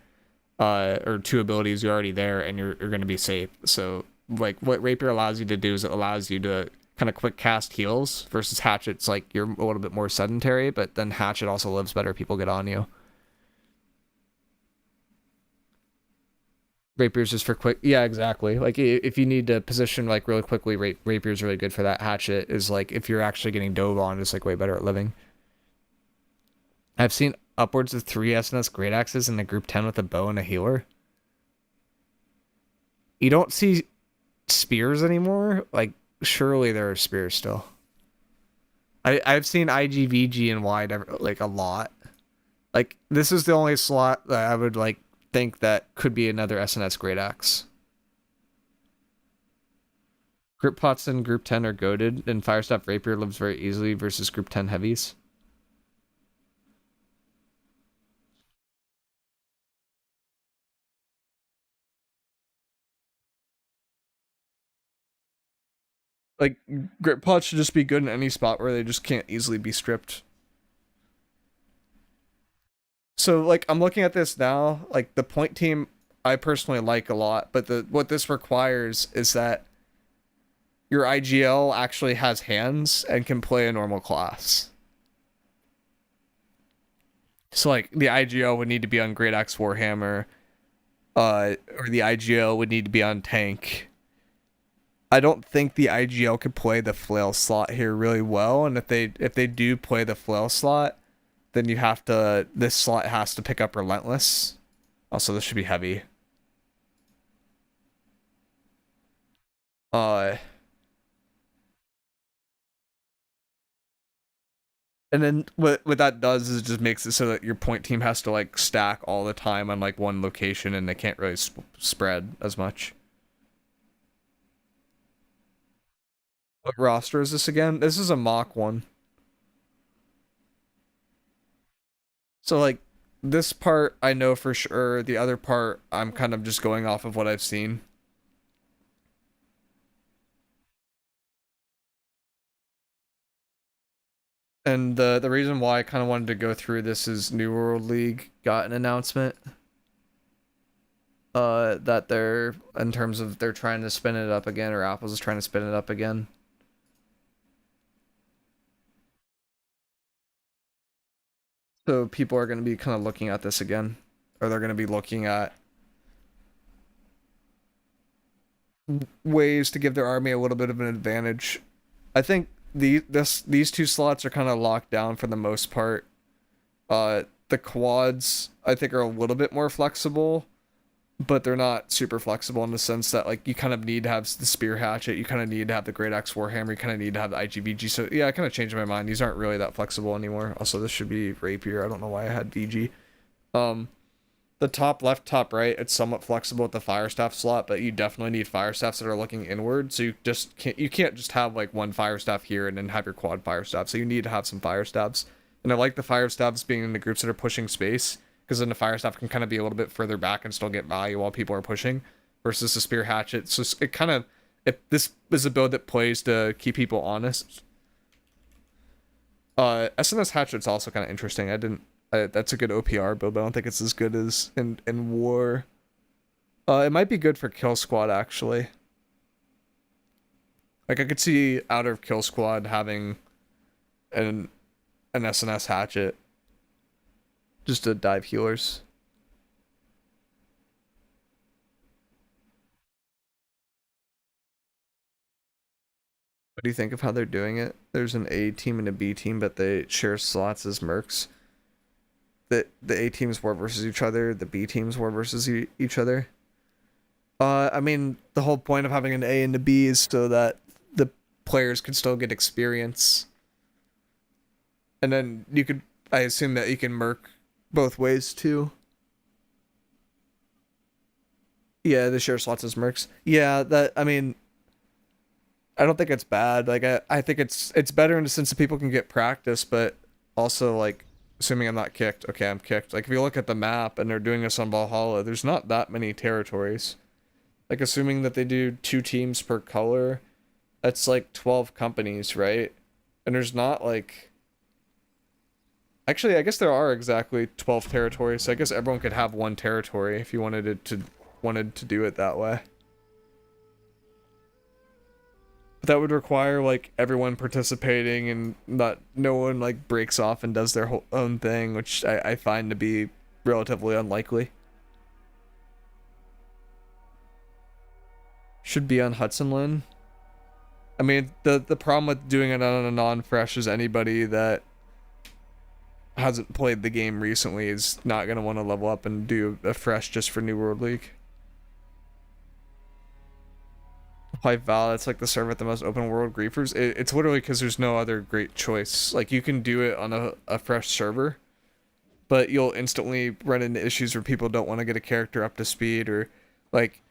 or two abilities, you're already there, and you're gonna be safe. So like what rapier allows you to do is it allows you to kind of quick cast heals versus hatchet's like you're a little bit more sedentary, but then hatchet also lives better. People get on you. Rapier's just for quick. Yeah, exactly. Like if you need to position like really quickly, rapier's really good for that. Hatchet is like if you're actually getting dove on, it's like way better at living. I've seen upwards of 3 SNS great axes in the group 10 with a bow and a healer. You don't see spears anymore. Like surely there are spears still. I've seen IGVG and wide like a lot. Like this is the only slot that I would like think that could be another SNS great axe. Grip pots in Group 10 are goaded, and Firestaff Rapier lives very easily versus Group 10 heavies. Like, grip pots should just be good in any spot where they just can't easily be stripped. So, like, I'm looking at this now, like, the point team I personally like a lot, but what this requires is that your IGL actually has hands and can play a normal class. So, like, the IGL would need to be on Great Axe Warhammer, or the IGL would need to be on Tank. I don't think the IGL could play the flail slot here really well, and if they do play the flail slot, then you have to this slot has to pick up relentless. Also, this should be heavy. Uh, and then what that does is it just makes it so that your point team has to like stack all the time on like one location, and they can't really spread as much. What roster is this again? This is a mock one. So like this part I know for sure. The other part I'm kind of just going off of what I've seen. And the reason why I kind of wanted to go through this is New World League got an announcement that they're in terms of they're trying to spin it up again, or Apple's is trying to spin it up again. So people are going to be kind of looking at this again, or they're going to be looking at ways to give their army a little bit of an advantage. I think these two slots are kind of locked down for the most part. the quads I think are a little bit more flexible, but they're not super flexible in the sense that like you kind of need to have the spear hatchet, you kind of need to have the Great Axe Warhammer, you kind of need to have the IGVG. So yeah, I kind of changed my mind. These aren't really that flexible anymore. Also, this should be rapier. I don't know why I had VG. Um, the top left, top right, it's somewhat flexible with the fire staff slot, but you definitely need fire staffs that are looking inward. So you can't just have like one fire staff here and then have your quad fire staff. So you need to have some fire staffs. And I like the fire staffs being in the groups that are pushing space, because then the fire staff can kind of be a little bit further back and still get value while people are pushing, versus the spear hatchet. So it kind of, if this is a build that plays to keep people honest. SNS hatchet's also kind of interesting. That's a good OPR build, but I don't think it's as good as in war. It might be good for kill squad actually. Like I could see out of kill squad having an SNS hatchet just to dive healers. What do you think of how they're doing it? There's an A team and a B team, but they share slots as mercs. The A teams war versus each other, the B teams war versus each other. I mean, the whole point of having an A and a B is so that the players can still get experience. And then I assume that you can merc both ways too. Yeah, the share slots as mercs. Yeah, I mean, I don't think it's bad. Like, I think it's better in the sense that people can get practice, but also, like, assuming I'm not kicked. Okay, I'm kicked. Like, if you look at the map and they're doing this on Valhalla, there's not that many territories. Like, assuming that they do 2 teams per color, that's like 12 companies, right? And there's not like... Actually, I guess there are exactly 12 territories, so I guess everyone could have 1 territory if you wanted to do it that way. But that would require like everyone participating and no one like breaks off and does their own thing, which I find to be relatively unlikely. Should be on Hudson Lynn. I mean, the problem with doing it on a non-fresh is anybody that hasn't played the game recently is not going to want to level up and do a fresh just for New World League. Play Val, it's like the server with the most open world griefers. It's literally because there's no other great choice. Like, you can do it on a fresh server, but you'll instantly run into issues where people don't want to get a character up to speed, or like,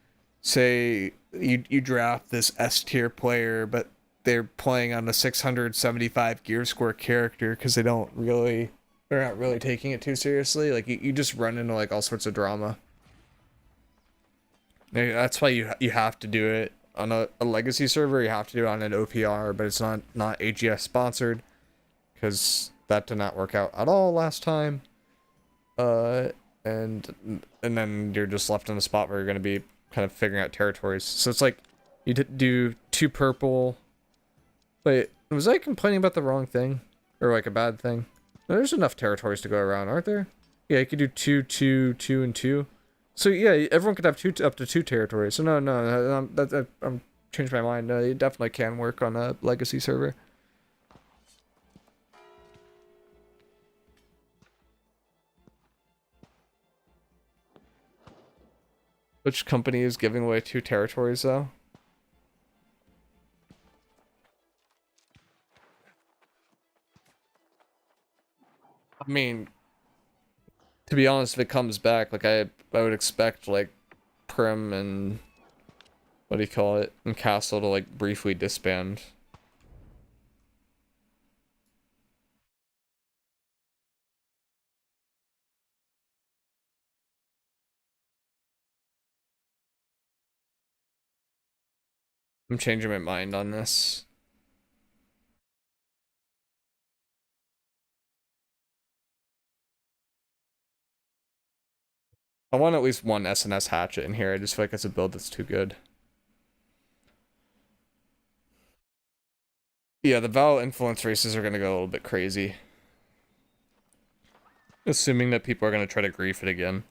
say you draft this S tier player, but they're playing on a 675 gear score character because they're not really taking it too seriously. Like, you just run into like all sorts of drama. That's why you have to do it on a legacy server. You have to do it on an OPR, but it's not AGS sponsored, because that did not work out at all last time. And then you're just left in a spot where you're going to be kind of figuring out territories. So it's like you do 2 purple. Wait, was I complaining about the wrong thing, or like a bad thing? No, there's enough territories to go around, aren't there? Yeah, you could do 2, 2, 2, and 2. So yeah, everyone could have up to 2 territories. So no, I'm changed my mind. It definitely can work on a legacy server. Which company is giving away 2 territories though? I mean, to be honest, if it comes back, like I would expect like Prim and what do you call it, and Castle to like briefly disband. I'm changing my mind on this. I want at least one SNS hatchet in here. I just feel like it's a build that's too good. Yeah, the Val influence races are gonna go a little bit crazy. Assuming that people are gonna try to grief it again.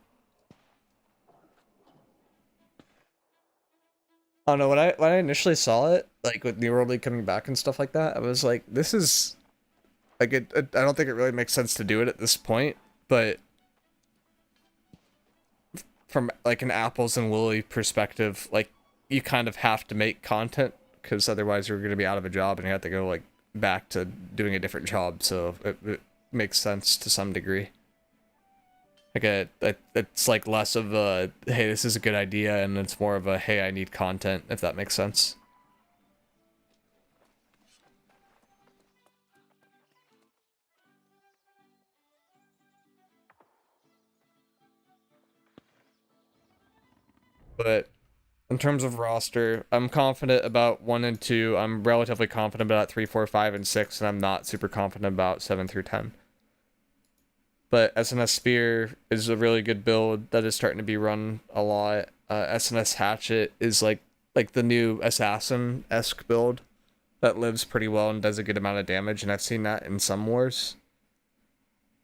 I don't know, when I initially saw it, like with New World League coming back and stuff like that, I was like, this is like I don't think it really makes sense to do it at this point. But from like an apples and lily perspective, like you kind of have to make content because otherwise you're going to be out of a job and you have to go like back to doing a different job. So it makes sense to some degree. Like it's like less of a hey, this is a good idea, and it's more of a hey, I need content, if that makes sense. But in terms of roster, I'm confident about 1 and 2. I'm relatively confident about 3, 4, 5, and 6, and I'm not super confident about 7 through 10. But SNS Spear is a really good build that is starting to be run a lot. SNS Hatchet is like the new assassin-esque build that lives pretty well and does a good amount of damage, and I've seen that in some wars.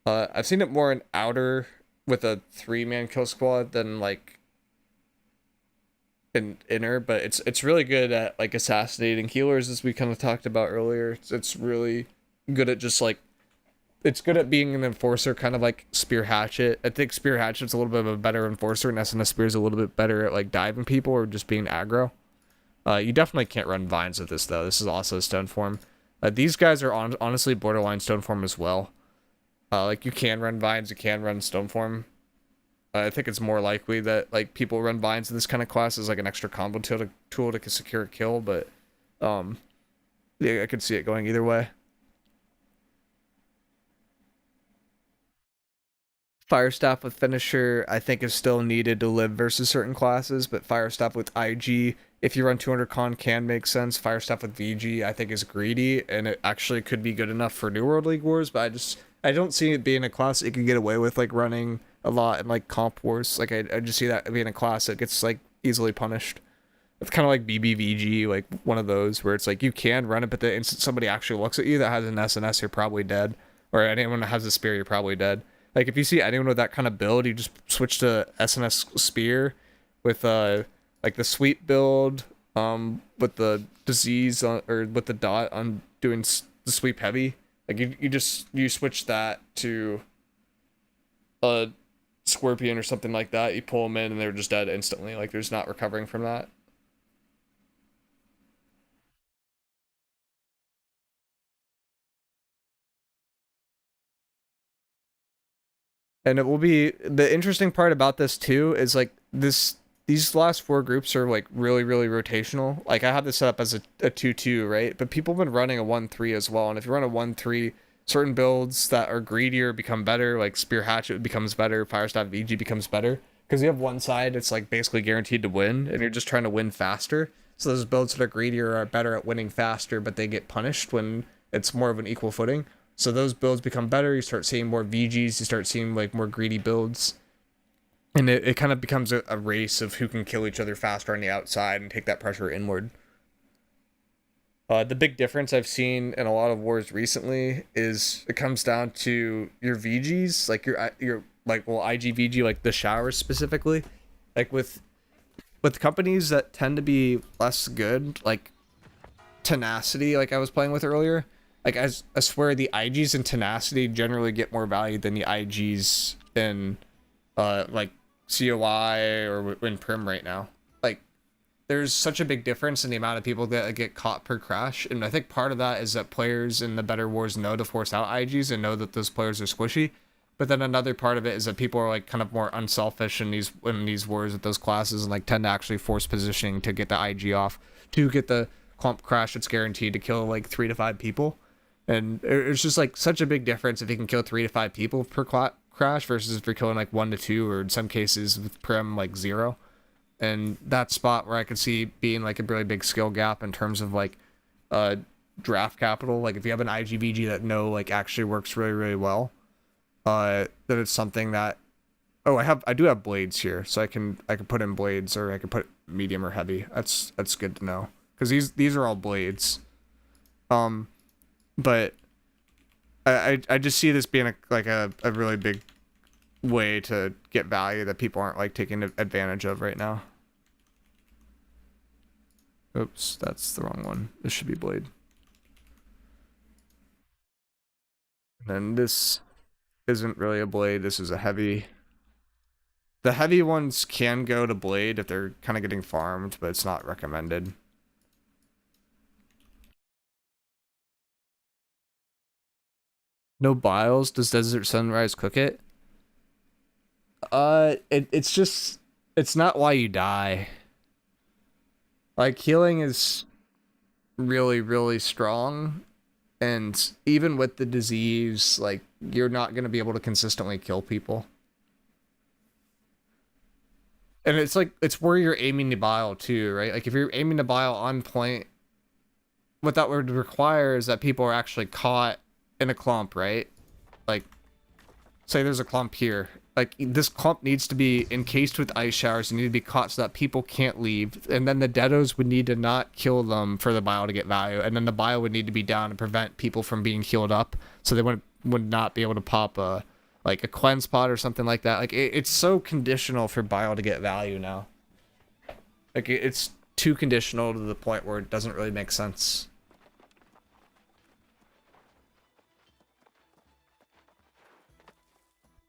I've seen it more in Outer with a 3-man kill squad than like in Inner, but it's really good at like assassinating healers, as we kind of talked about earlier. It's really good at just like it's good at being an enforcer, kind of like Spear Hatchet. I think Spear Hatchet's a little bit of a better enforcer, and SNS Spear's a little bit better at like diving people or just being aggro. You definitely can't run vines with this though. This is also a stone form. These guys are honestly borderline stone form as well. Like you can run vines, you can run stone form. I think it's more likely that like people run vines in this kind of class as like an extra combo tool to secure a kill, but um, yeah, I could see it going either way. Fire Staff with Finisher, I think, is still needed to live versus certain classes, but Fire Staff with IG, if you run 200 con, can make sense. Fire Staff with VG, I think, is greedy, and it actually could be good enough for New World League Wars, but I don't see it being a class it can get away with, like, running a lot in, like, Comp Wars. Like, I just see that being a class that gets, like, easily punished. It's kind of like BBVG, like, one of those, where it's like, you can run it, but the instant somebody actually looks at you that has an SNS, you're probably dead. Or anyone that has a spear, you're probably dead. Like if you see anyone with that kind of build, you just switch to SNS Spear with like the sweep build, with the disease on, or with the dot on doing the sweep heavy. Like you switch that to a Scorpion or something like that. You pull them in and they're just dead instantly. Like there's not recovering from that. And it will be the interesting part about this too is like these last four groups are like really rotational. Like I have this set up as a 2-2, right? But people have been running a 1-3 as well. And if you run a 1-3, certain builds that are greedier become better, like Spear Hatchet becomes better, Firestaff VG becomes better. Because you have one side it's like basically guaranteed to win, and you're just trying to win faster. So those builds that are greedier are better at winning faster, but they get punished when it's more of an equal footing. So those builds become better. You start seeing more VGs. You start seeing like more greedy builds. And it kind of becomes a race of who can kill each other faster on the outside and take that pressure inward. The big difference I've seen in a lot of wars recently is it comes down to your VGs, like your like well IGVG, like the showers specifically, like with companies that tend to be less good, like Tenacity, like I was playing with earlier. Like I swear the IGs in Tenacity generally get more value than the IGs in like COI or in Prim right now. Like there's such a big difference in the amount of people that get caught per crash, and I think part of that is that players in the better wars know to force out IGs and know that those players are squishy. But then another part of it is that people are like kind of more unselfish in these wars with those classes and like tend to actually force positioning to get the IG off to get the clump crash that's guaranteed to kill like 3 to 5 people. And it's just like such a big difference if you can kill 3 to 5 people per crash versus if you're killing like 1 to 2, or in some cases with Prim like 0. And that spot where I could see being like a really big skill gap in terms of like draft capital. Like if you have an IGVG that like actually works really well, that it's something that I do have blades here, so I can put in blades, or I can put medium or heavy. That's good to know, because these are all blades. But I just see this being a really big way to get value that people aren't like taking advantage of right now. Oops, that's the wrong one. This should be blade. And then this isn't really a blade. This is a heavy. The heavy ones can go to blade if they're kind of getting farmed, but it's not recommended. No biles. Does Desert Sunrise cook it? It's just it's not why you die. Like healing is really really strong, and even with the disease, like you're not gonna be able to consistently kill people. And it's like it's where you're aiming to bile too, right? Like if you're aiming to bile on point, what that would require is that people are actually caught in a clump, right? Like say there's a clump here. Like this clump needs to be encased with ice showers and need to be caught so that people can't leave. And then the deados would need to not kill them for the bile to get value. And then the bile would need to be down to prevent people from being healed up. So they would not be able to pop a like a Quen spot or something like that. Like it's so conditional for bile to get value now. Like it's too conditional to the point where it doesn't really make sense.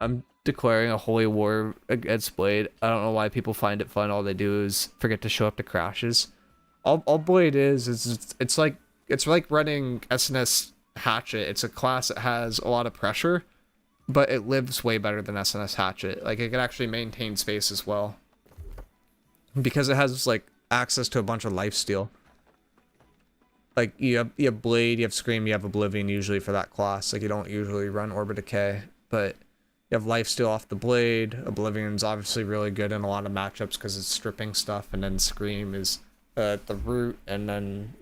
I'm declaring a holy war against Blade. I don't know why people find it fun. All they do is forget to show up to crashes. All Blade is it's like running SNS Hatchet. It's a class that has a lot of pressure, but it lives way better than SNS Hatchet. Like it can actually maintain space as well because it has like access to a bunch of lifesteal. Like you have Blade, you have Scream, you have Oblivion usually for that class. Like you don't usually run Orbit Decay, but you have lifesteal off the Blade. Oblivion's obviously really good in a lot of matchups because it's stripping stuff, and then Scream is at the root, and then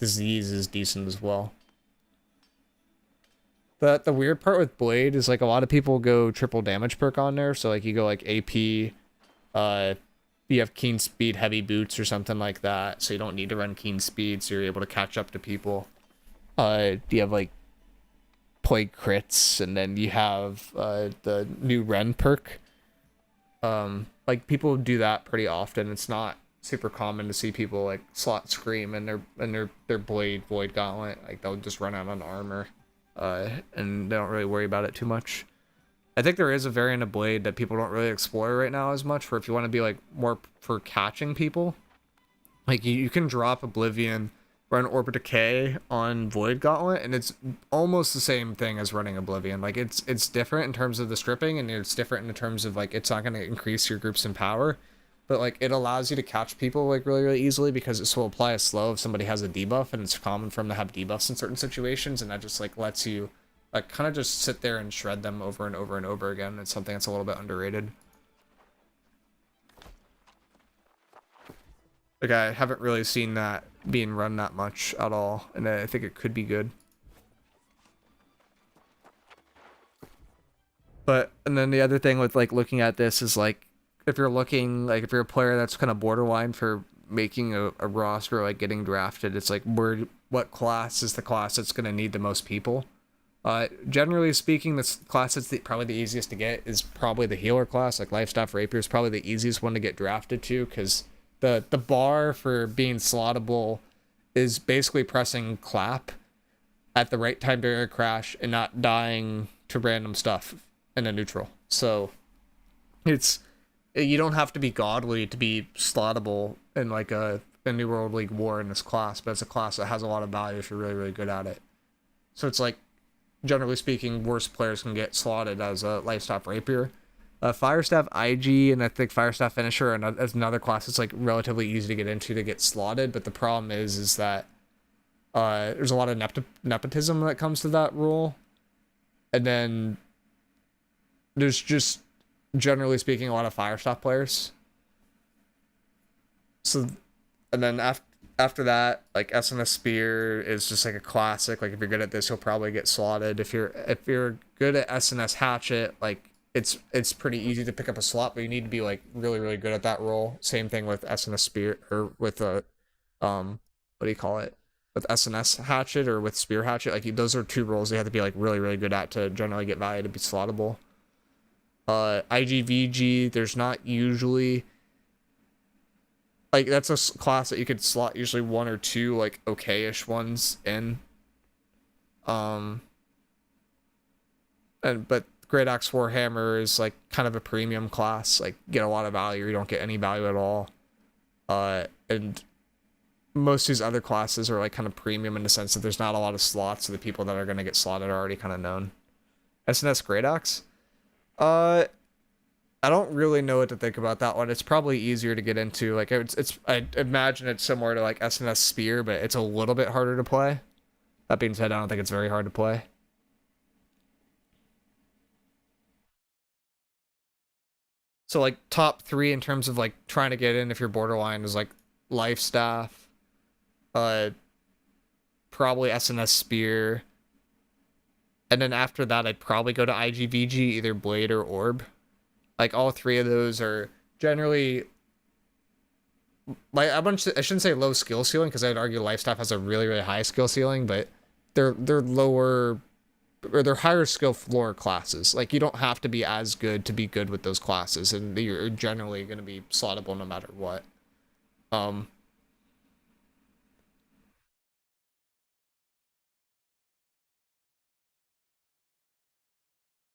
Disease is decent as well. But the weird part with Blade is like a lot of people go triple damage perk on there, so like you go like AP, you have Keen Speed, Heavy Boots, or something like that, so you don't need to run Keen Speed, so you're able to catch up to people. You have like Plague crits, and then you have the new Ren perk. Like people do that pretty often. It's not super common to see people like slot Scream and their Blade Void Gauntlet. Like they'll just run out on armor, and they don't really worry about it too much. I think there is a variant of Blade that people don't really explore right now as much, for if you want to be like more for catching people. Like you can drop Oblivion, run Orbit Decay on Void Gauntlet, and it's almost the same thing as running Oblivion. Like it's different in terms of the stripping, and it's different in terms of like it's not going to increase your groups in power, but like it allows you to catch people like really really easily because it will apply a slow if somebody has a debuff, and it's common for them to have debuffs in certain situations, and that just like lets you like kind of just sit there and shred them over and over and over again. It's something that's a little bit underrated. Like I haven't really seen that being run that much at all, and I think it could be good. But and then the other thing with like looking at this is like if you're looking like if you're a player that's kind of borderline for making a roster, like getting drafted, it's like what class is the class that's going to need the most people. Generally speaking, this class that's probably the easiest to get is probably the healer class. Like Lifestaff Rapier is probably the easiest one to get drafted to, because the bar for being slottable is basically pressing clap at the right time during a crash and not dying to random stuff in a neutral. So it's you don't have to be godly to be slottable in like a New World League war in this class, but it's a class that has a lot of value if you're really really good at it. So it's like, generally speaking, worse players can get slotted as a Lifestaff Rapier. Firestaff IG and I think Firestaff Finisher as another class that's like relatively easy to get into to get slotted, but the problem is that there's a lot of nepotism that comes to that role, and then there's just generally speaking a lot of Firestaff players. So, and then after that, like SNS Spear is just like a classic. Like if you're good at this, you'll probably get slotted. If you're good at SNS Hatchet, like it's pretty easy to pick up a slot, but you need to be like really really good at that role. Same thing with SNS Spear, or with a what do you call it? With SNS Hatchet or with Spear Hatchet. Like those are two roles you have to be like really really good at to generally get value to be slottable. IGVG, there's not usually like that's a class that you could slot usually one or two like okay-ish ones in. But Great Axe Warhammer is like kind of a premium class. Like get a lot of value, you don't get any value at all. And most of these other classes are like kind of premium in the sense that there's not a lot of slots, so the people that are going to get slotted are already kind of known. SNS Great Axe. Uh, I don't really know what to think about that one. It's probably easier to get into. Like it's I imagine it's similar to like SNS Spear, but it's a little bit harder to play. That being said, I don't think it's very hard to play. So like top three in terms of like trying to get in if you're borderline is like Life Staff, uh, probably SNS Spear, and then after that I'd probably go to IGVG, either Blade or Orb. Like all three of those are generally like I shouldn't say low skill ceiling because I'd argue Life Staff has a really high skill ceiling, but they're lower or they're higher skill floor classes. Like you don't have to be as good to be good with those classes, and you're generally going to be slottable no matter what. Um,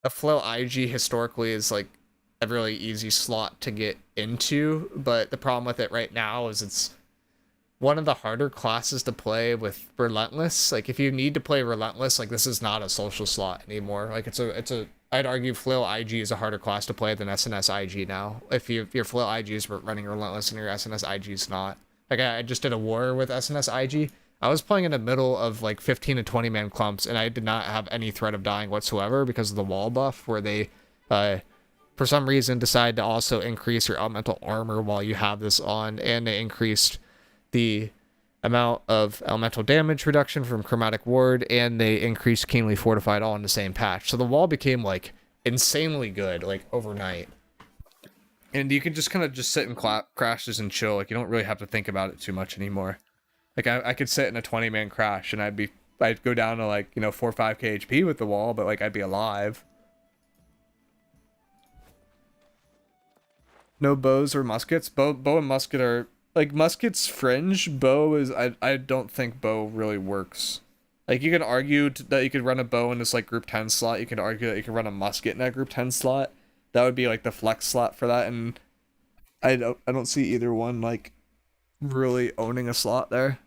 a flow IG historically is like a really easy slot to get into, but the problem with it right now is it's one of the harder classes to play with Relentless. Like if you need to play Relentless, like this is not a social slot anymore. Like it's a I'd argue Flail IG is a harder class to play than SNS IG now. If your Flail IG is running Relentless and your SNS IG is not. Like I just did a war with SNS IG. I was playing in the middle of like 15 to 20 man clumps, and I did not have any threat of dying whatsoever because of the wall buff, where they, for some reason, decide to also increase your elemental armor while you have this on, and they increased the amount of elemental damage reduction from Chromatic Ward, and they increased Keenly Fortified all in the same patch. So the wall became like insanely good, like overnight. And you can just kind of just sit in crashes and chill. Like you don't really have to think about it too much anymore. Like I could sit in a 20-man crash and I'd go down to like, 4 or 5k HP with the wall, but like I'd be alive. No bows or muskets. Bow and musket are like musket's fringe. Bow is I don't think bow really works. Like you can argue that you could run a bow in this like group 10 slot. You can argue that you could run a musket in that group 10 slot. That would be like the flex slot for that, and I don't see either one like really owning a slot there.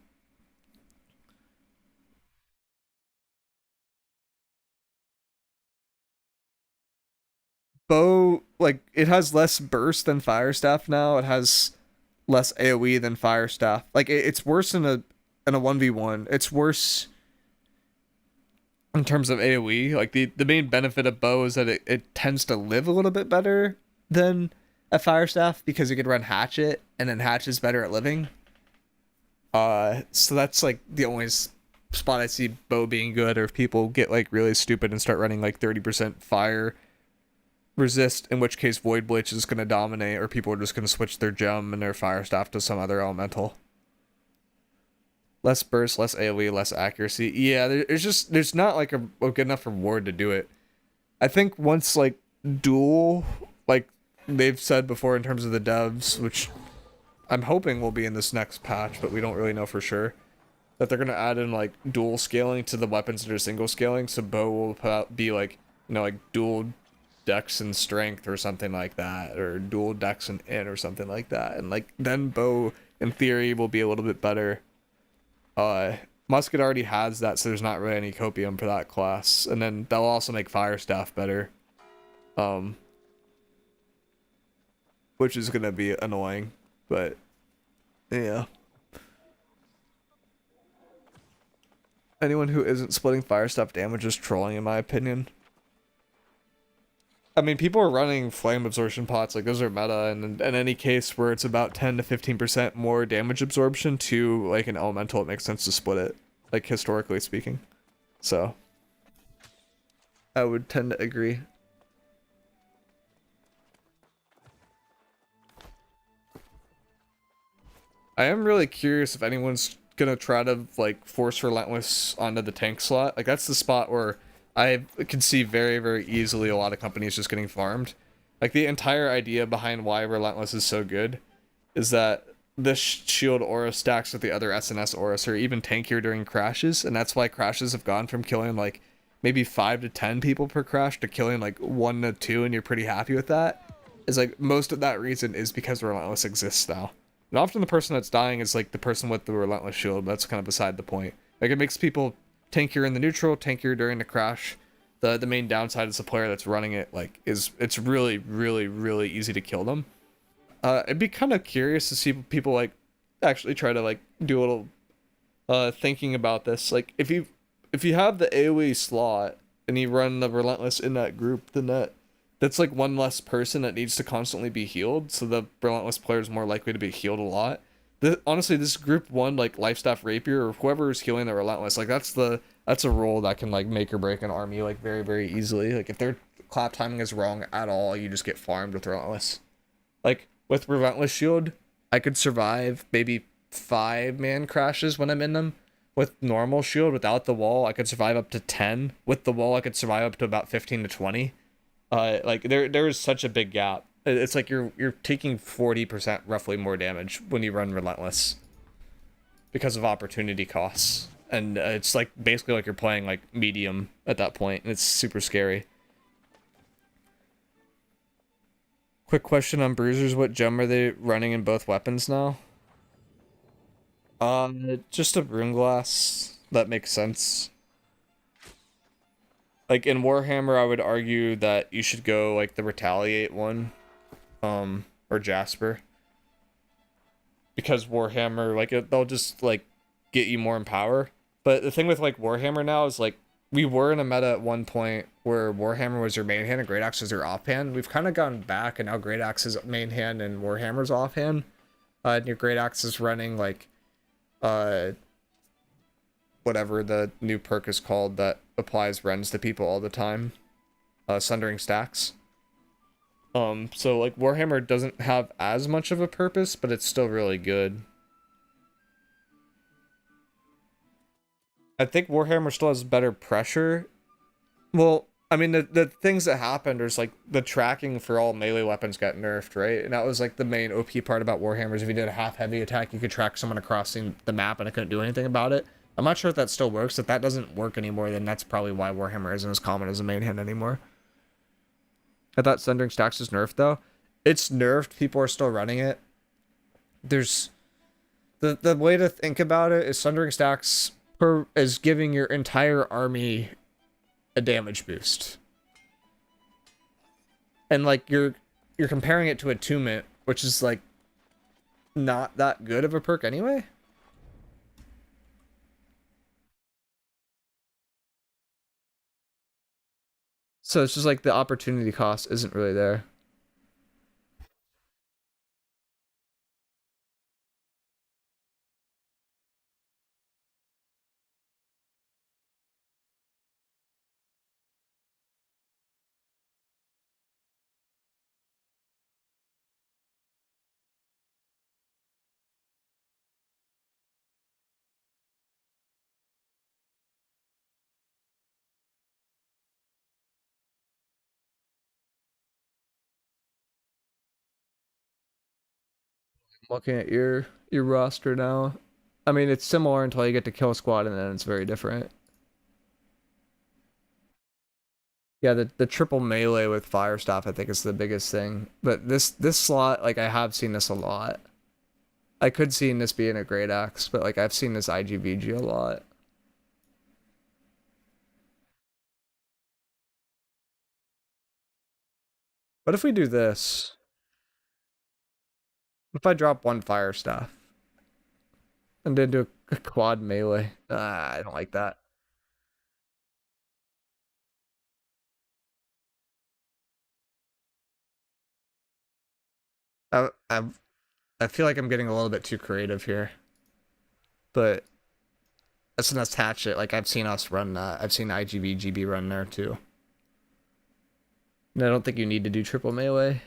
Bow, like it has less burst than fire staff now. It has less AoE than fire staff. Like it's worse in a 1v1. It's worse in terms of AoE. Like the main benefit of bow is that it tends to live a little bit better than a fire staff because you could run hatchet, and then hatchet's better at living. So that's like the only spot I see bow being good, or if people get like really stupid and start running like 30% fire resist, in which case Void Bleach is going to dominate, or people are just going to switch their gem and their fire staff to some other elemental. Less burst, less AoE, less accuracy. Yeah, there's not like a good enough reward to do it. I think once like duel, like they've said before in terms of the devs, which I'm hoping will be in this next patch, but we don't really know for sure, that they're going to add in like dual scaling to the weapons that are single scaling, so bow will be like, like dual dex and strength or something like that, or dual dex and in or something like that, and like then bow in theory will be a little bit better. Musket already has that, so there's not really any copium for that class, and then they'll also make fire staff better, which is gonna be annoying, but yeah. Anyone who isn't splitting fire staff damage is trolling, in my opinion. I mean, people are running flame absorption pots, like those are meta, and in any case where it's about 10 to 15% more damage absorption to like an elemental, it makes sense to split it, like historically speaking. So I would tend to agree. I am really curious if anyone's gonna try to like force Relentless onto the tank slot. Like that's the spot where I can see very easily a lot of companies just getting farmed. Like the entire idea behind why Relentless is so good is that this shield aura stacks with the other SNS auras, or even tankier during crashes, and that's why crashes have gone from killing like maybe 5 to 10 people per crash to killing like 1 to 2, and you're pretty happy with that. Is like most of that reason is because Relentless exists now. And often the person that's dying is like the person with the Relentless shield. But that's kind of beside the point. Like it makes people tankier in the neutral, tankier during the crash. The main downside is the player that's running it like is it's really really really easy to kill them. I'd be kind of curious to see people like actually try to like do a little thinking about this. Like if you have the AoE slot and you run the Relentless in that group, then that's like one less person that needs to constantly be healed. So the Relentless player is more likely to be healed a lot. Honestly, this group one like Lifestaff Rapier or whoever is healing the Relentless, like that's a role that can like make or break an army like very very easily. Like if their clap timing is wrong at all, you just get farmed with Relentless. Like with Relentless Shield, I could survive maybe 5-man crashes when I'm in them. With normal shield without the wall, I could survive up to 10. With the wall, I could survive up to about 15 to 20. Like there is such a big gap. It's like you're taking 40% roughly more damage when you run Relentless because of opportunity costs, and it's like basically like you're playing like medium at that point, and it's super scary. Quick question on bruisers: what gem are they running in both weapons now? Just a rune glass. That makes sense. Like in Warhammer, I would argue that you should go like the Retaliate one, or Jasper, because Warhammer like they'll just like get you more in power. But the thing with like Warhammer now is like we were in a meta at one point where Warhammer was your main hand and Great Axe was your offhand. We've kind of gone back, and now Great Axe is main hand and Warhammer's offhand. And your Great Axe is running like whatever the new perk is called that applies rends to people all the time, Sundering Stacks. So like Warhammer doesn't have as much of a purpose, but it's still really good. I think Warhammer still has better pressure. Well, I mean the things that happened is like the tracking for all melee weapons got nerfed, right? And that was like the main OP part about Warhammer is if you did a half heavy attack, you could track someone across the map and I couldn't do anything about it. I'm not sure if that still works. If that doesn't work anymore, then that's probably why Warhammer isn't as common as a main hand anymore. I thought Sundering Stacks is nerfed though. It's nerfed. People are still running it. There's the way to think about it is Sundering Stacks is giving your entire army a damage boost, and like you're comparing it to Attunement, which is like not that good of a perk anyway. So it's just like the opportunity cost isn't really there. Looking at your roster now, I mean it's similar until you get to Kill Squad, and then it's very different. Yeah, the triple melee with Fire Staff I think is the biggest thing. But this slot, like I have seen this a lot. I could see this being a Great Axe, but like I've seen this IGVG a lot. What if we do this? If I drop one Fire Staff and then do a quad melee? I don't like that. I I feel like I'm getting a little bit too creative here, but SNS Hatchet, like I've seen us run that. I've seen IGVGB run there too. And I don't think you need to do triple melee.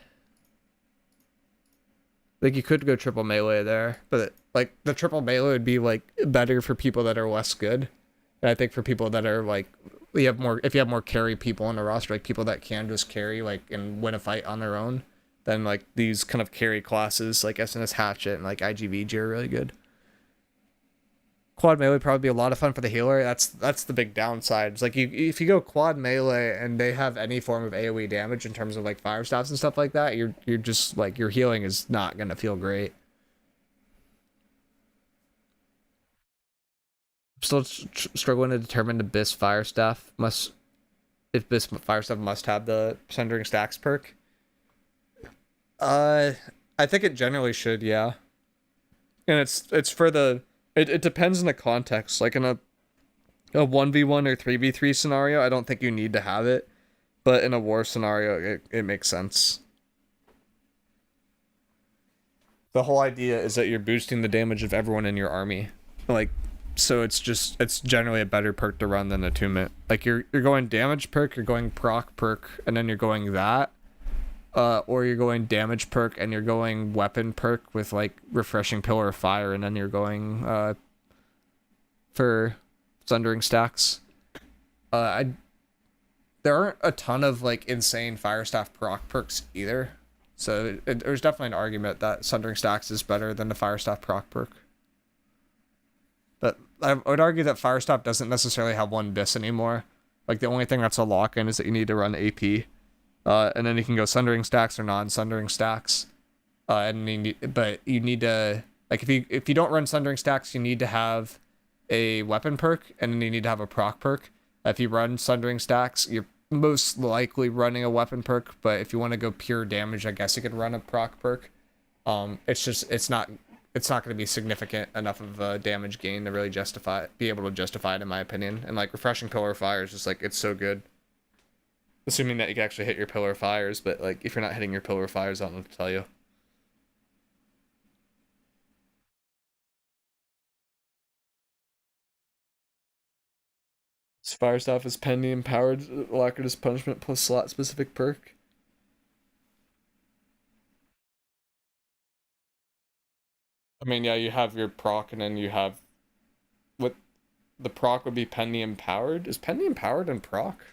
Like you could go triple melee there, but like the triple melee would be like better for people that are less good. And I think for people that are like you have more if you have more carry people on the roster, like people that can just carry like and win a fight on their own, then like these kind of carry classes like SNS Hatchet and like IGVG are really good. quad melee would probably be a lot of fun for the healer. That's the big downside. It's like if you go quad melee and they have any form of AoE damage in terms of like fire staffs and stuff like that, you're just like your healing is not gonna feel great. I'm still struggling to determine if Bis fire staff must have the Sundering Stacks perk. I think it generally should, yeah. And it's for the it depends on the context. Like in a 1v1 or 3v3 scenario, I don't think you need to have it. But in a war scenario, it makes sense. The whole idea is that you're boosting the damage of everyone in your army. Like, so it's generally a better perk to run than attunement. Like you're going damage perk, you're going proc perk, and then you're going that. Or you're going damage perk and you're going weapon perk with like refreshing pillar of fire, and then you're going for sundering stacks. There aren't a ton of like insane fire staff proc perks either, so there's definitely an argument that sundering stacks is better than the fire staff proc perk. But I would argue that fire staff doesn't necessarily have one bis anymore. Like the only thing that's a lock-in is that you need to run AP. And then you can go sundering stacks or non-sundering stacks. But you need to, like, if you don't run sundering stacks, you need to have a weapon perk, and then you need to have a proc perk. If you run sundering stacks, you're most likely running a weapon perk. But if you want to go pure damage, I guess you could run a proc perk. It's not going to be significant enough of a damage gain to really be able to justify it, in my opinion. And like refreshing pillar of fire is just like, it's so good. Assuming that you can actually hit your pillar of fires, but like if you're not hitting your pillar of fires, I don't know what to tell you. This fire staff is pendy empowered, Alacritus punishment plus slot specific perk. I mean, yeah, you have your proc, and then you have what the proc would be pendy empowered. Is pendy empowered and proc?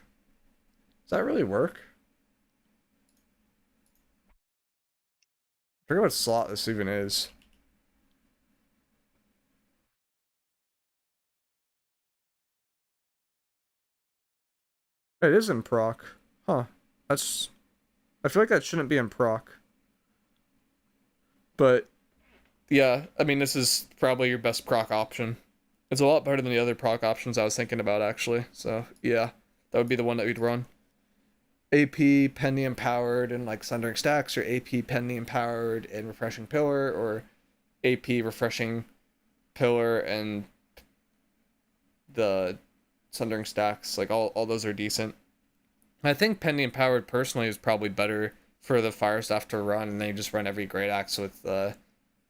Does that really work? I forget what slot this even is. It is in proc. Huh. That's... I feel like that shouldn't be in proc. But, yeah, I mean, this is probably your best proc option. It's a lot better than the other proc options I was thinking about, actually. So, yeah, that would be the one that we'd run. AP pendy empowered and like sundering stacks, or AP pendy empowered and refreshing pillar, or AP refreshing pillar and the sundering stacks. Like all those are decent. I think pendy empowered personally is probably better for the fire staff to run, and then you just run every great axe with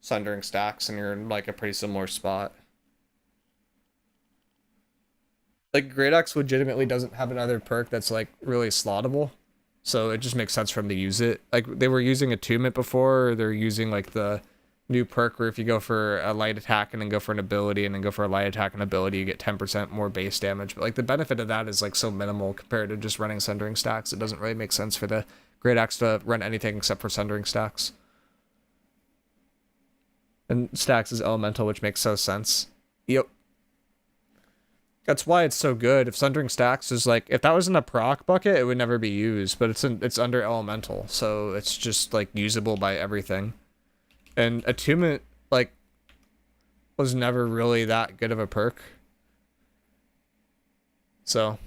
sundering stacks, and you're in like a pretty similar spot. Like Great Axe legitimately doesn't have another perk that's like really slottable, so it just makes sense for them to use it. Like they were using attunement before, or they're using like the new perk where if you go for a light attack and then go for an ability and then go for a light attack and ability, you get 10% more base damage. But like the benefit of that is like so minimal compared to just running sundering stacks. It doesn't really make sense for the Great Axe to run anything except for sundering stacks. And stacks is elemental, which makes so sense. Yep. That's why it's so good. If sundering stacks is like, if that was in a proc bucket, it would never be used, but it's under elemental, so it's just like usable by everything. And attunement like was never really that good of a perk. So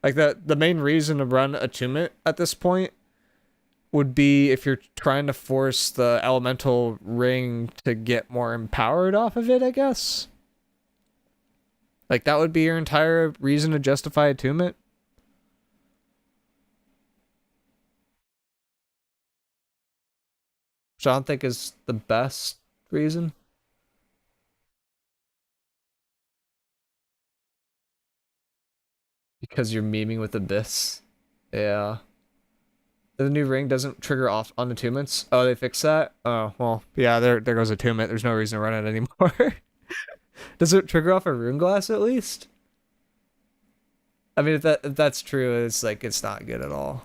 like the main reason to run attunement at this point would be if you're trying to force the elemental ring to get more empowered off of it, I guess. Like, that would be your entire reason to justify attunement? Which I don't think is the best reason. Because you're memeing with Abyss. Yeah. The new ring doesn't trigger off on attunements. Oh, they fixed that? Oh, well, yeah, there goes attunement. There's no reason to run it anymore. Does it trigger off a rune glass at least? I mean, if that's true, it's like, it's not good at all.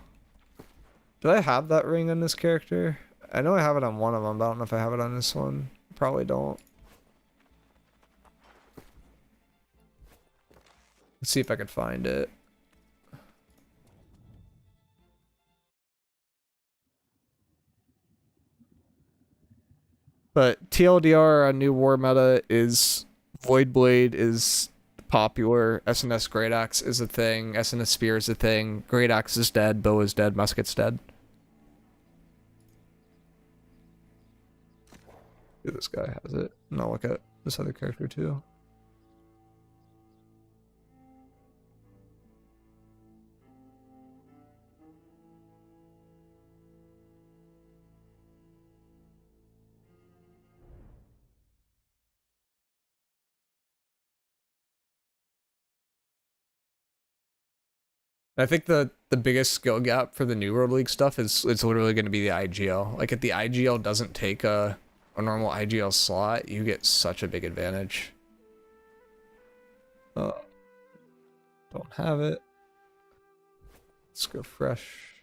Do I have that ring on this character? I know I have it on one of them, but I don't know if I have it on this one. Probably don't. Let's see if I could find it. But TLDR on new war meta is Void Blade is popular. SNS Great Axe is a thing. SNS Spear is a thing. Great Axe is dead. Bow is dead. Musket's dead. This guy has it. And I'll look at this other character too. I think the biggest skill gap for the New World League stuff is it's literally going to be the IGL. Like if the IGL doesn't take a normal IGL slot, you get such a big advantage. Don't have it. Let's go fresh.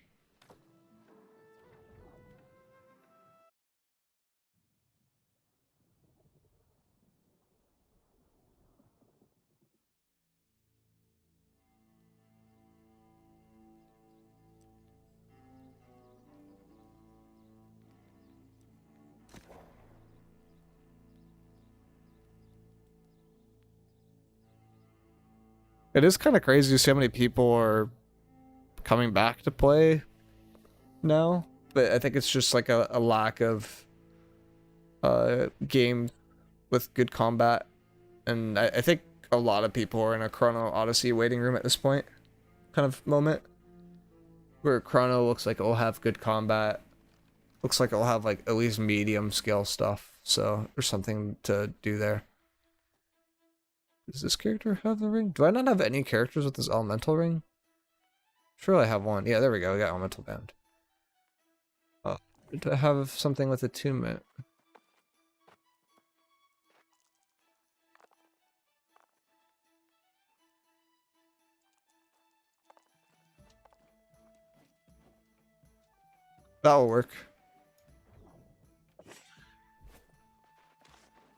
It is kind of crazy to see how many people are coming back to play now, but I think it's just like a lack of game with good combat, and I think a lot of people are in a Chrono Odyssey waiting room at this point, kind of moment, where Chrono looks like it'll have good combat, looks like it'll have like at least medium skill stuff, so there's something to do there. Does this character have the ring? Do I not have any characters with this elemental ring? Sure, I have one. Yeah, there we go. We got elemental band. Do I have something with attunement? That'll work.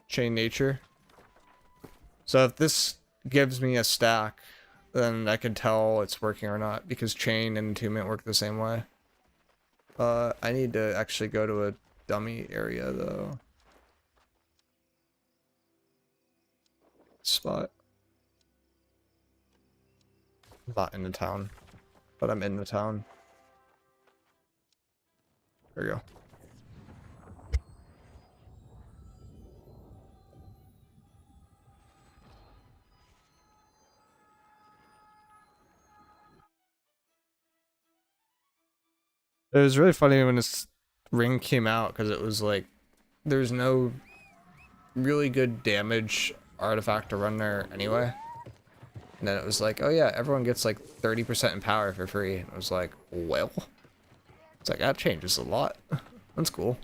Chain nature. So if this gives me a stack, then I can tell it's working or not, because chain and attunement work the same way. I need to actually go to a dummy area though. Spot. I'm not in the town, but I'm in the town. There we go. It was really funny when this ring came out, because it was like, there's no really good damage artifact to run there anyway. And then it was like, oh yeah, everyone gets like 30% in power for free. And it was like, well, it's like, that changes a lot. That's cool.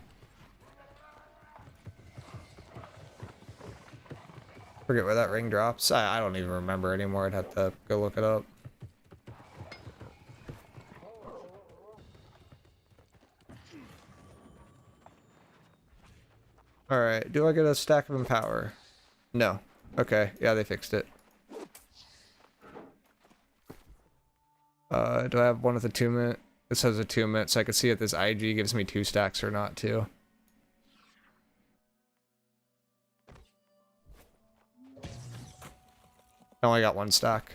Forget where that ring drops. I don't even remember anymore. I'd have to go look it up. Alright, do I get a stack of empower? No. Okay, yeah, they fixed it. Do I have one with attunement? It says attunement, so I can see if this IG gives me 2 stacks or not, too. I only got 1 stack.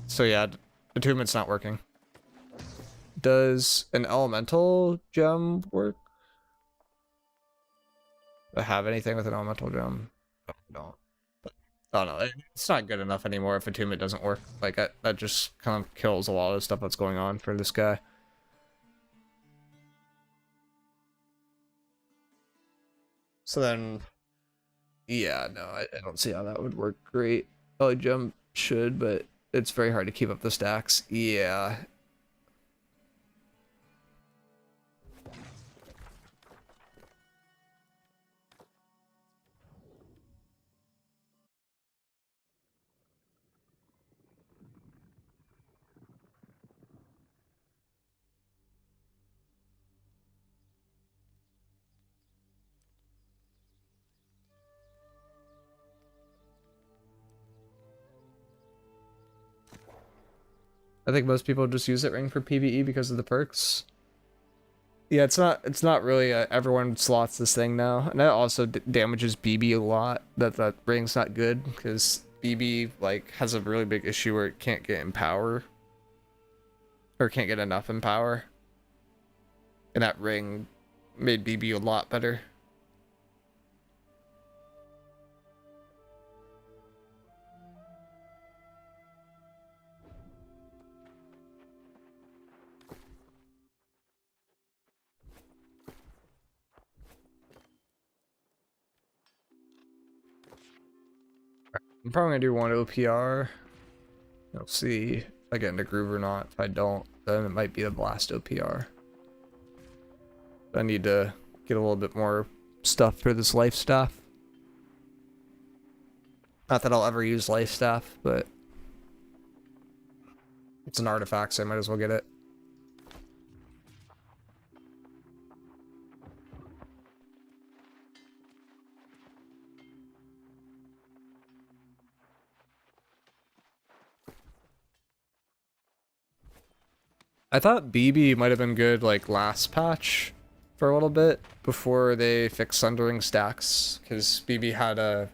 So yeah, attunement's not working. Does an elemental gem work? Do I have anything with an elemental gem? No, I don't. Oh no, it's not good enough anymore if attunement doesn't work. Like, that just kind of kills a lot of stuff that's going on for this guy. So then, yeah, no, I don't see how that would work great. Oh, jump should, but it's very hard to keep up the stacks. Yeah. I think most people just use it ring for PvE because of the perks. Yeah, it's not really everyone slots this thing now, and that also damages BB a lot. That ring's not good because BB like has a really big issue where it can't get in power or can't get enough in power, and that ring made BB a lot better. I'm probably gonna do one OPR. We'll see if I get into groove or not. If I don't, then it might be the blast OPR. I need to get a little bit more stuff for this life staff. Not that I'll ever use life staff, but it's an artifact, so I might as well get it. I thought BB might have been good like last patch for a little bit before they fixed sundering stacks, because BB had a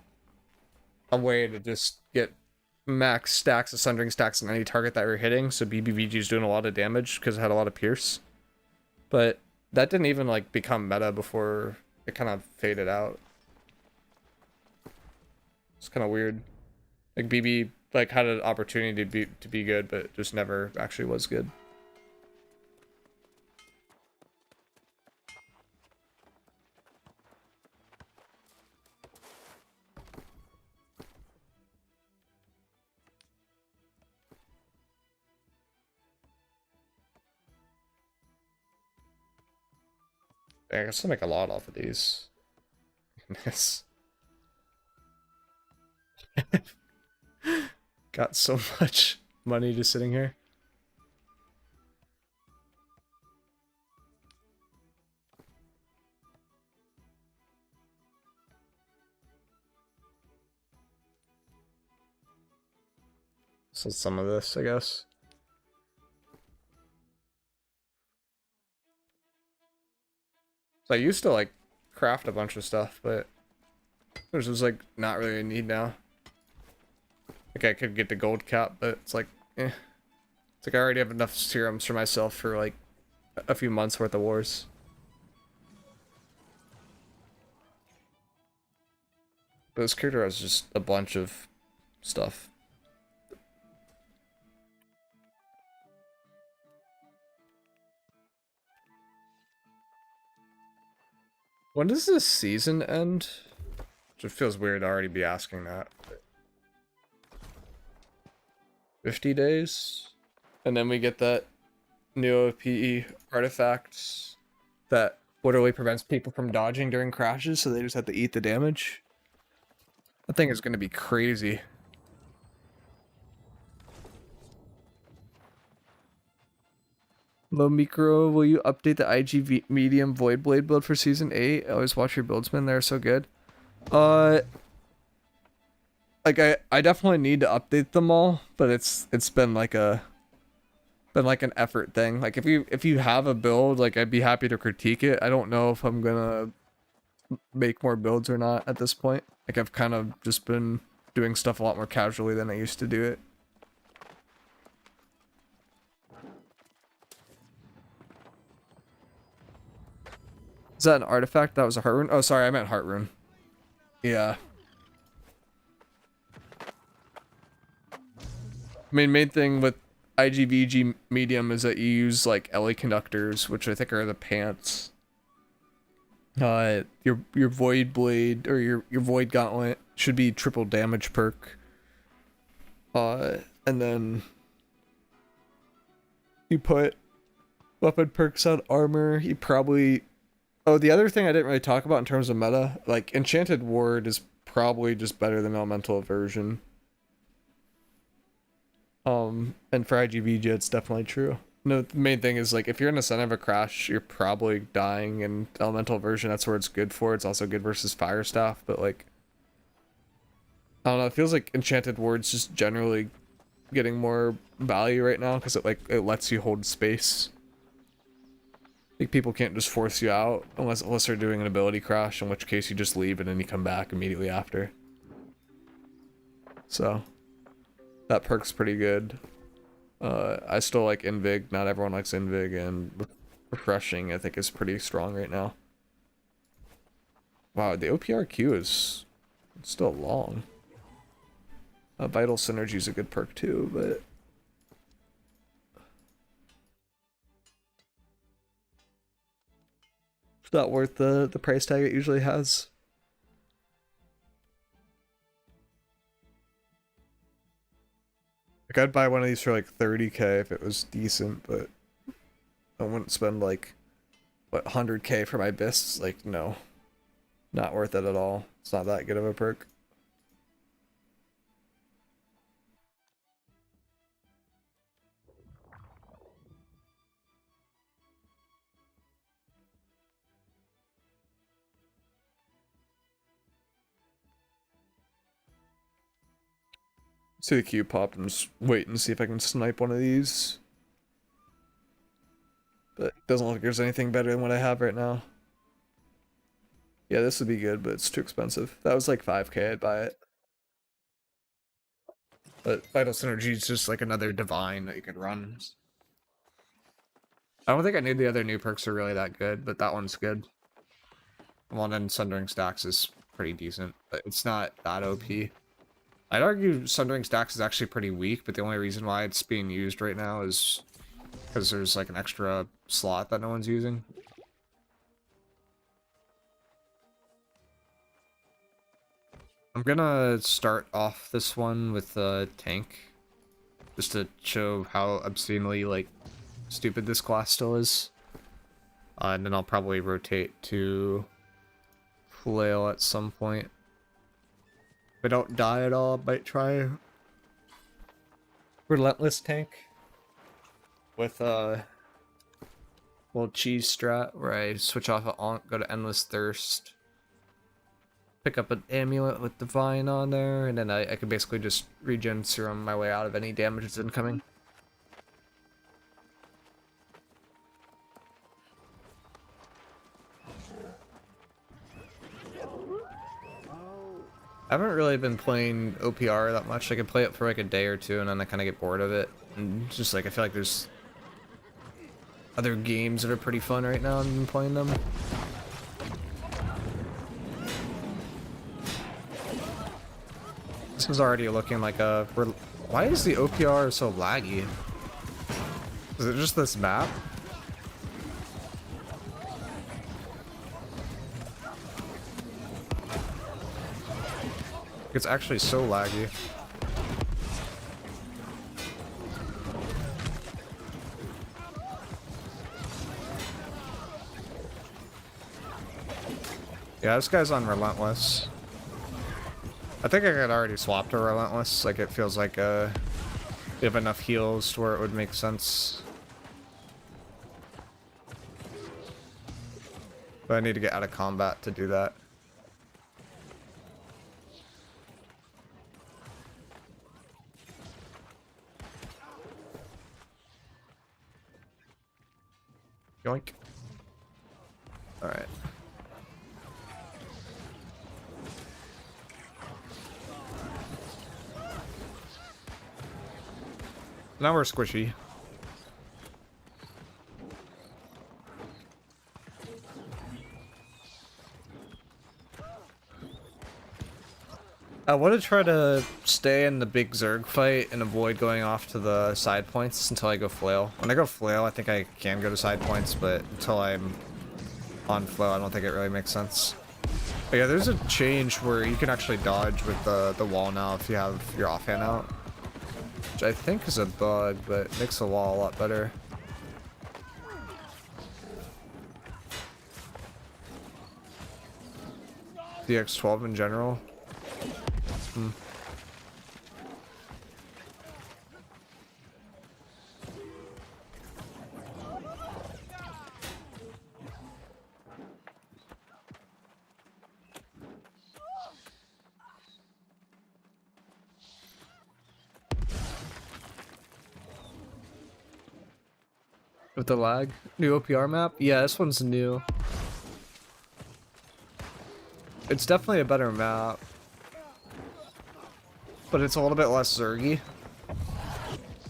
way to just get max stacks of sundering stacks on any target that you're hitting, so BBVG is doing a lot of damage because it had a lot of pierce. But that didn't even like become meta before it kind of faded out. It's kind of weird. Like BB like had an opportunity to be good, but just never actually was good. I can still make a lot off of these. Yes. Got so much money just sitting here. So some of this, I guess. So I used to like craft a bunch of stuff, but there's just like not really a need now. Like I could get the gold cap, but it's like, eh. It's like I already have enough serums for myself for like a few months worth of wars. But this character has just a bunch of stuff. When does this season end? It feels weird to already be asking that. 50 days? And then we get that new OPE artifact that literally prevents people from dodging during crashes, so they just have to eat the damage. That thing is going to be crazy. Low Micro, will you update the IG medium Void Blade build for season 8? I always watch your builds, man. They're so good. Like I definitely need to update them all, but it's been like an effort thing. Like if you have a build, like I'd be happy to critique it. I don't know if I'm gonna make more builds or not at this point. Like I've kind of just been doing stuff a lot more casually than I used to do it. Is that an artifact? That was a heart rune? Oh, sorry, I meant heart rune. Yeah. I mean, main thing with IGVG medium is that you use like LA conductors, which I think are the pants. Your void blade or your void gauntlet should be triple damage perk. And then you put weapon perks on armor. You probably. Oh, the other thing I didn't really talk about in terms of meta, like Enchanted Ward is probably just better than Elemental Aversion. And for IGVG, it's definitely true. No, the main thing is like if you're in the center of a crash, you're probably dying, and Elemental Aversion, that's where it's good for. It's also good versus Fire Staff, but like I don't know, it feels like Enchanted Ward's just generally getting more value right now because it lets you hold space. Like people can't just force you out unless they're doing an ability crash, in which case you just leave and then you come back immediately after. So that perk's pretty good. I still like Invig. Not everyone likes Invig, and refreshing I think is pretty strong right now. Wow, the OPRQ is still long. Vital Synergy is a good perk too, but it's not worth the price tag it usually has. Like I'd buy one of these for like 30k if it was decent, but I wouldn't spend like what 100k for my Bists. Like no, not worth it at all. It's not that good of a perk. See the queue pop and just wait and see if I can snipe one of these. But it doesn't look like there's anything better than what I have right now. Yeah, this would be good, but it's too expensive. That was like 5k, I'd buy it. But Vital Synergy is just like another divine that you could run. I don't think any of the other new perks are really that good, but that one's good. One in Sundering Stacks is pretty decent, but it's not that OP. I'd argue Sundering Stacks is actually pretty weak, but the only reason why it's being used right now is because there's like an extra slot that no one's using. I'm gonna start off this one with a tank, just to show how obscenely like stupid this class still is. And then I'll probably rotate to flail at some point. If I don't die at all, I might try relentless tank with a little cheese strat where I switch off a go to endless thirst, pick up an amulet with divine on there, and then I can basically just regen serum my way out of any damage that's incoming. I haven't really been playing OPR that much. I can play it for like a day or two and then I kind of get bored of it. And it's just like, I feel like there's other games that are pretty fun right now and I've been playing them. This is already looking like a... Why is the OPR so laggy? Is it just this map? It's actually so laggy. Yeah, this guy's on Relentless. I think I could already swap to Relentless. Like, it feels like you have enough heals to where it would make sense. But I need to get out of combat to do that. Yoink. Alright. Now we're squishy. I want to try to stay in the big Zerg fight and avoid going off to the side points until I go flail. When I go flail, I think I can go to side points, but until I'm on flail, I don't think it really makes sense. But yeah, there's a change where you can actually dodge with the wall now if you have your offhand out. Which I think is a bug, but it makes the wall a lot better. DX12 in general. With the lag? New OPR map? Yeah, this one's new. It's definitely a better map. But it's a little bit less zergy.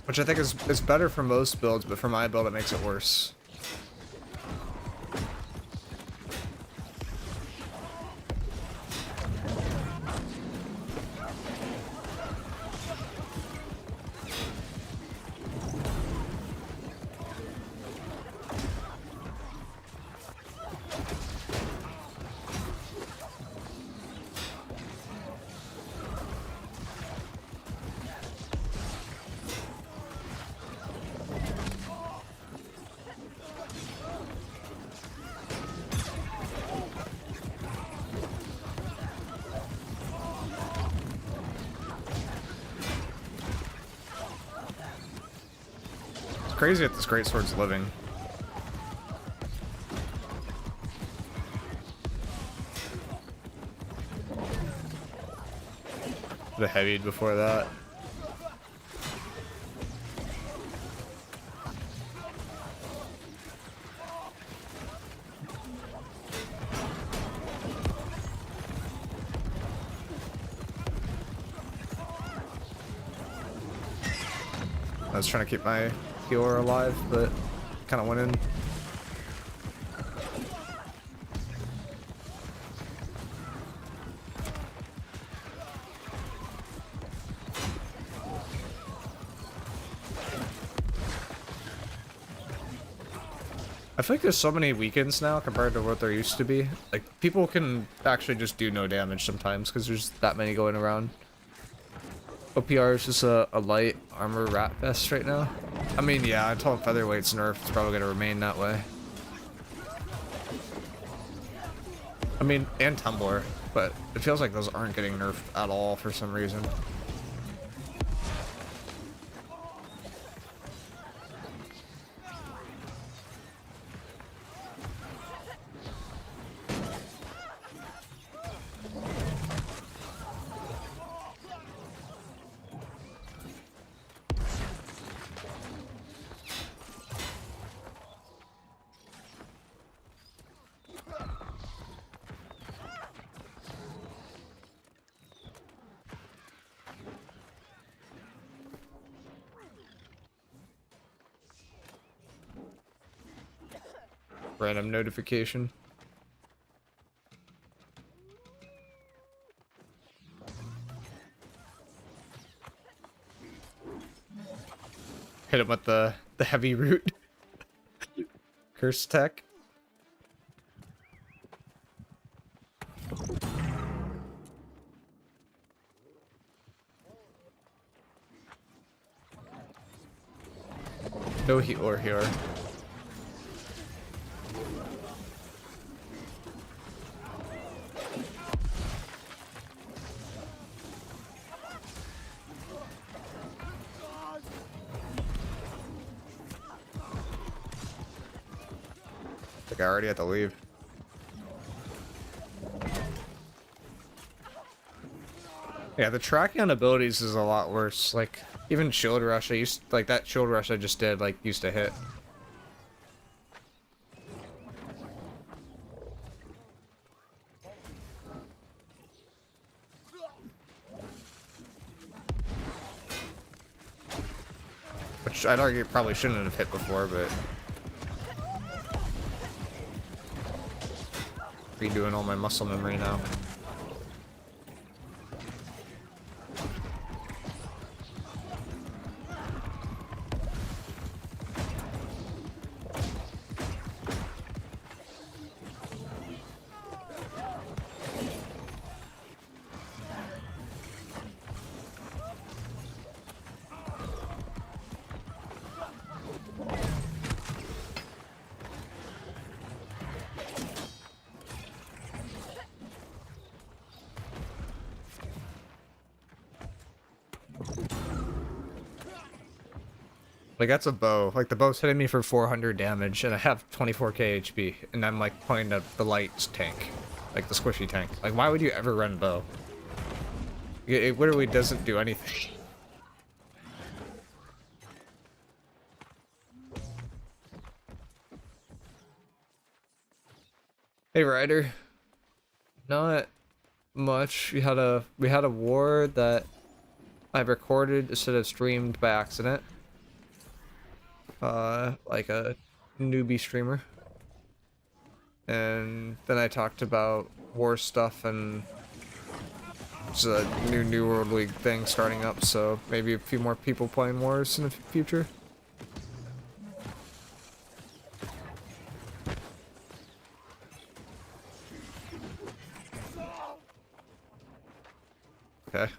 Which I think is better for most builds, but for my build it makes it worse. Crazy that this greatsword's living. The heavied before that. I was trying to keep my healer alive, but kind of went in. I feel like there's so many weekends now compared to what there used to be. Like, people can actually just do no damage sometimes because there's that many going around. OPR is just a light armor rat vest right now. I mean, yeah, until featherweight's nerfed, it's probably going to remain that way. I mean, and Tumbler, but it feels like those aren't getting nerfed at all for some reason. Random notification. Hit him with the heavy root. Curse tech. No healer here. I already had to leave. Yeah, the tracking on abilities is a lot worse. Like, even shield rush, that shield rush I just did, like, used to hit. Which I'd argue probably shouldn't have hit before, but redoing all my muscle memory now. Like, that's a bow. Like, the bow's hitting me for 400 damage, and I have 24k HP, and I'm, like, playing the light tank. Like, the squishy tank. Like, why would you ever run bow? It literally doesn't do anything. Hey Ryder. Not much. We had a war that I recorded instead of streamed by accident. Like a newbie streamer. And then I talked about war stuff and it's a New World League thing starting up, so maybe a few more people playing wars in the future. Okay.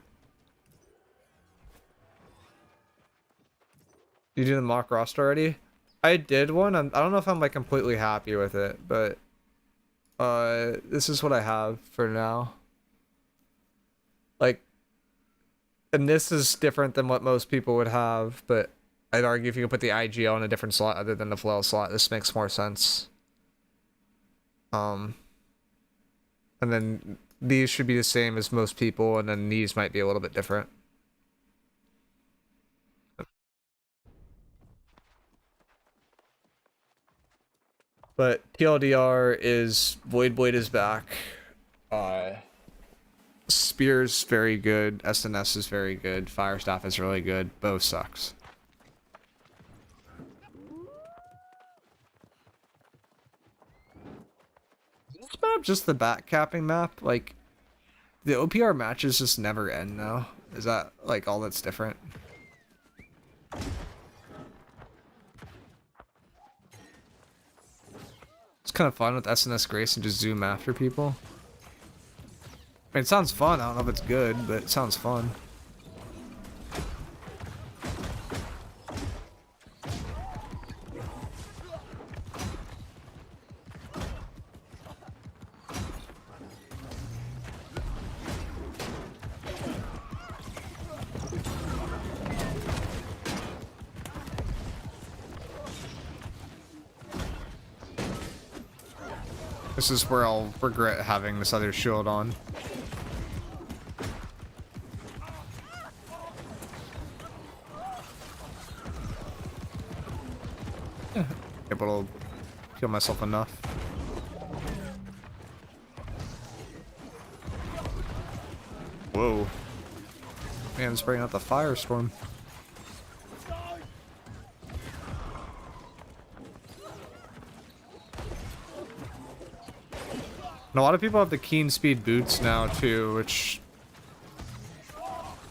You do the mock roster already? I did one. I don't know if I'm like completely happy with it, but this is what I have for now. Like, and this is different than what most people would have, but I'd argue if you could put the IGL in a different slot other than the Flail slot, this makes more sense. Um, and then these should be the same as most people, and then these might be a little bit different. But TLDR is Void Blade is back. Uh, Spear's very good. SNS is very good. Firestaff is really good. Bow sucks. This map just the back capping map? Like, the OPR matches just never end now. Is that like all that's different? It's kind of fun with SNS Grace and just zoom after people. I mean, it sounds fun. I don't know if it's good, but it sounds fun. This is where I'll regret having this other shield on. Able to kill myself enough. Whoa. Man's bringing out the firestorm. And a lot of people have the keen speed boots now too, which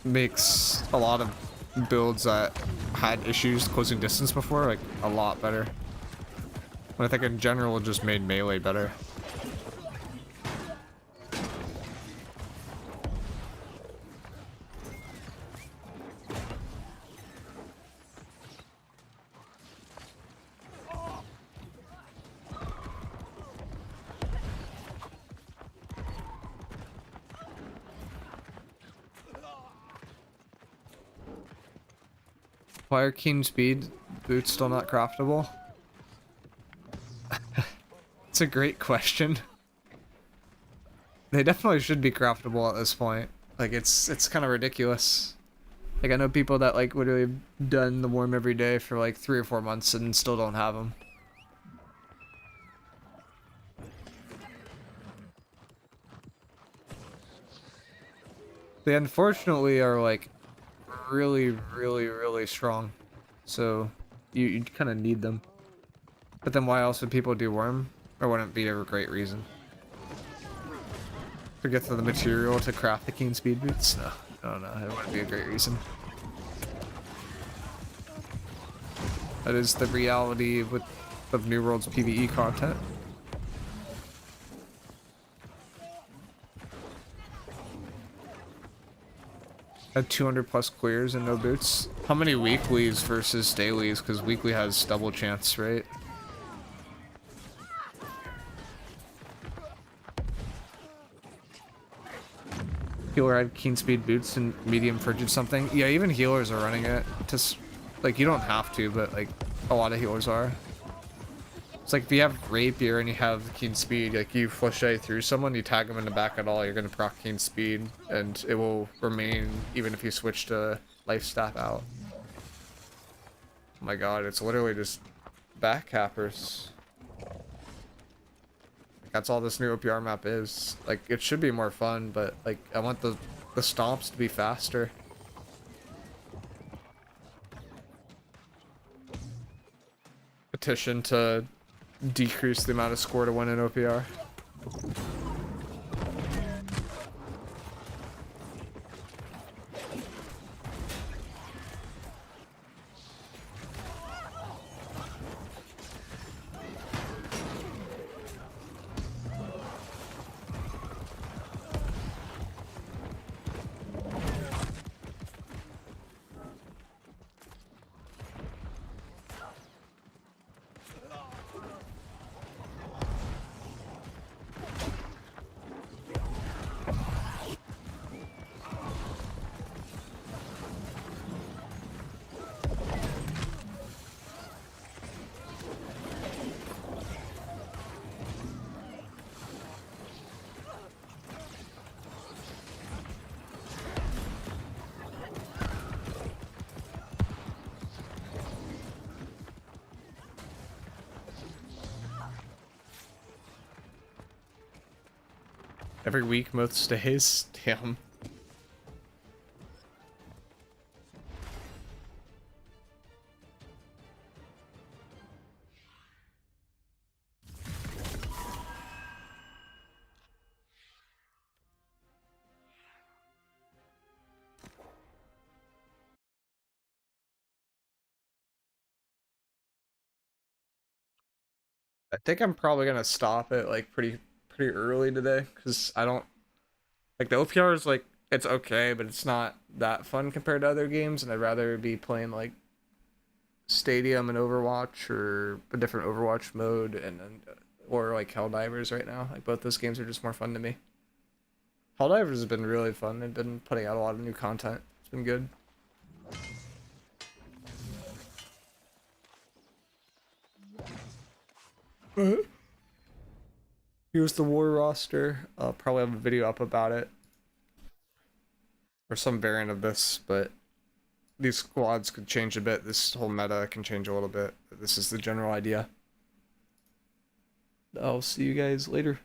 makes a lot of builds that had issues closing distance before like a lot better. But I think in general it just made melee better. Why are keen speed boots still not craftable? It's a great question. They definitely should be craftable at this point. Like it's kind of ridiculous. Like I know people that like literally have done the worm every day for like 3 or 4 months and still don't have them. They unfortunately are like really strong. So you kind of need them. But then why else would people do worm? Or wouldn't be a great reason? To get to the material to craft the keen speed boots? No, it wouldn't be a great reason. That is the reality of New World's PvE content. Had 200 plus clears and no boots. How many weeklies versus dailies? Because weekly has double chance, right? Healer had keen speed boots and medium frigid something. Yeah, even healers are running it. Just like you don't have to, but like a lot of healers are. It's like if you have rapier and you have keen speed, like you flush eye through someone, you tag them in the back at all, you're gonna proc keen speed, and it will remain even if you switch to life staff out. Oh my god, it's literally just back cappers. That's all this new OPR map is. Like, it should be more fun, but like, I want the stomps to be faster. Petition to decrease the amount of score to win in OPR. Every week, most days. Damn. I think I'm probably gonna stop it like pretty early today because I don't like the OPR is like it's okay, but it's not that fun compared to other games, and I'd rather be playing like Stadium and Overwatch or a different Overwatch mode, and then or like Helldivers right now. Like both those games are just more fun to me. Helldivers has been really fun. They've been putting out a lot of new content. It's been good. Here's the war roster. I'll probably have a video up about it or some variant of this, but these squads could change a bit. This whole meta can change a little bit. This is the general idea. I'll see you guys later.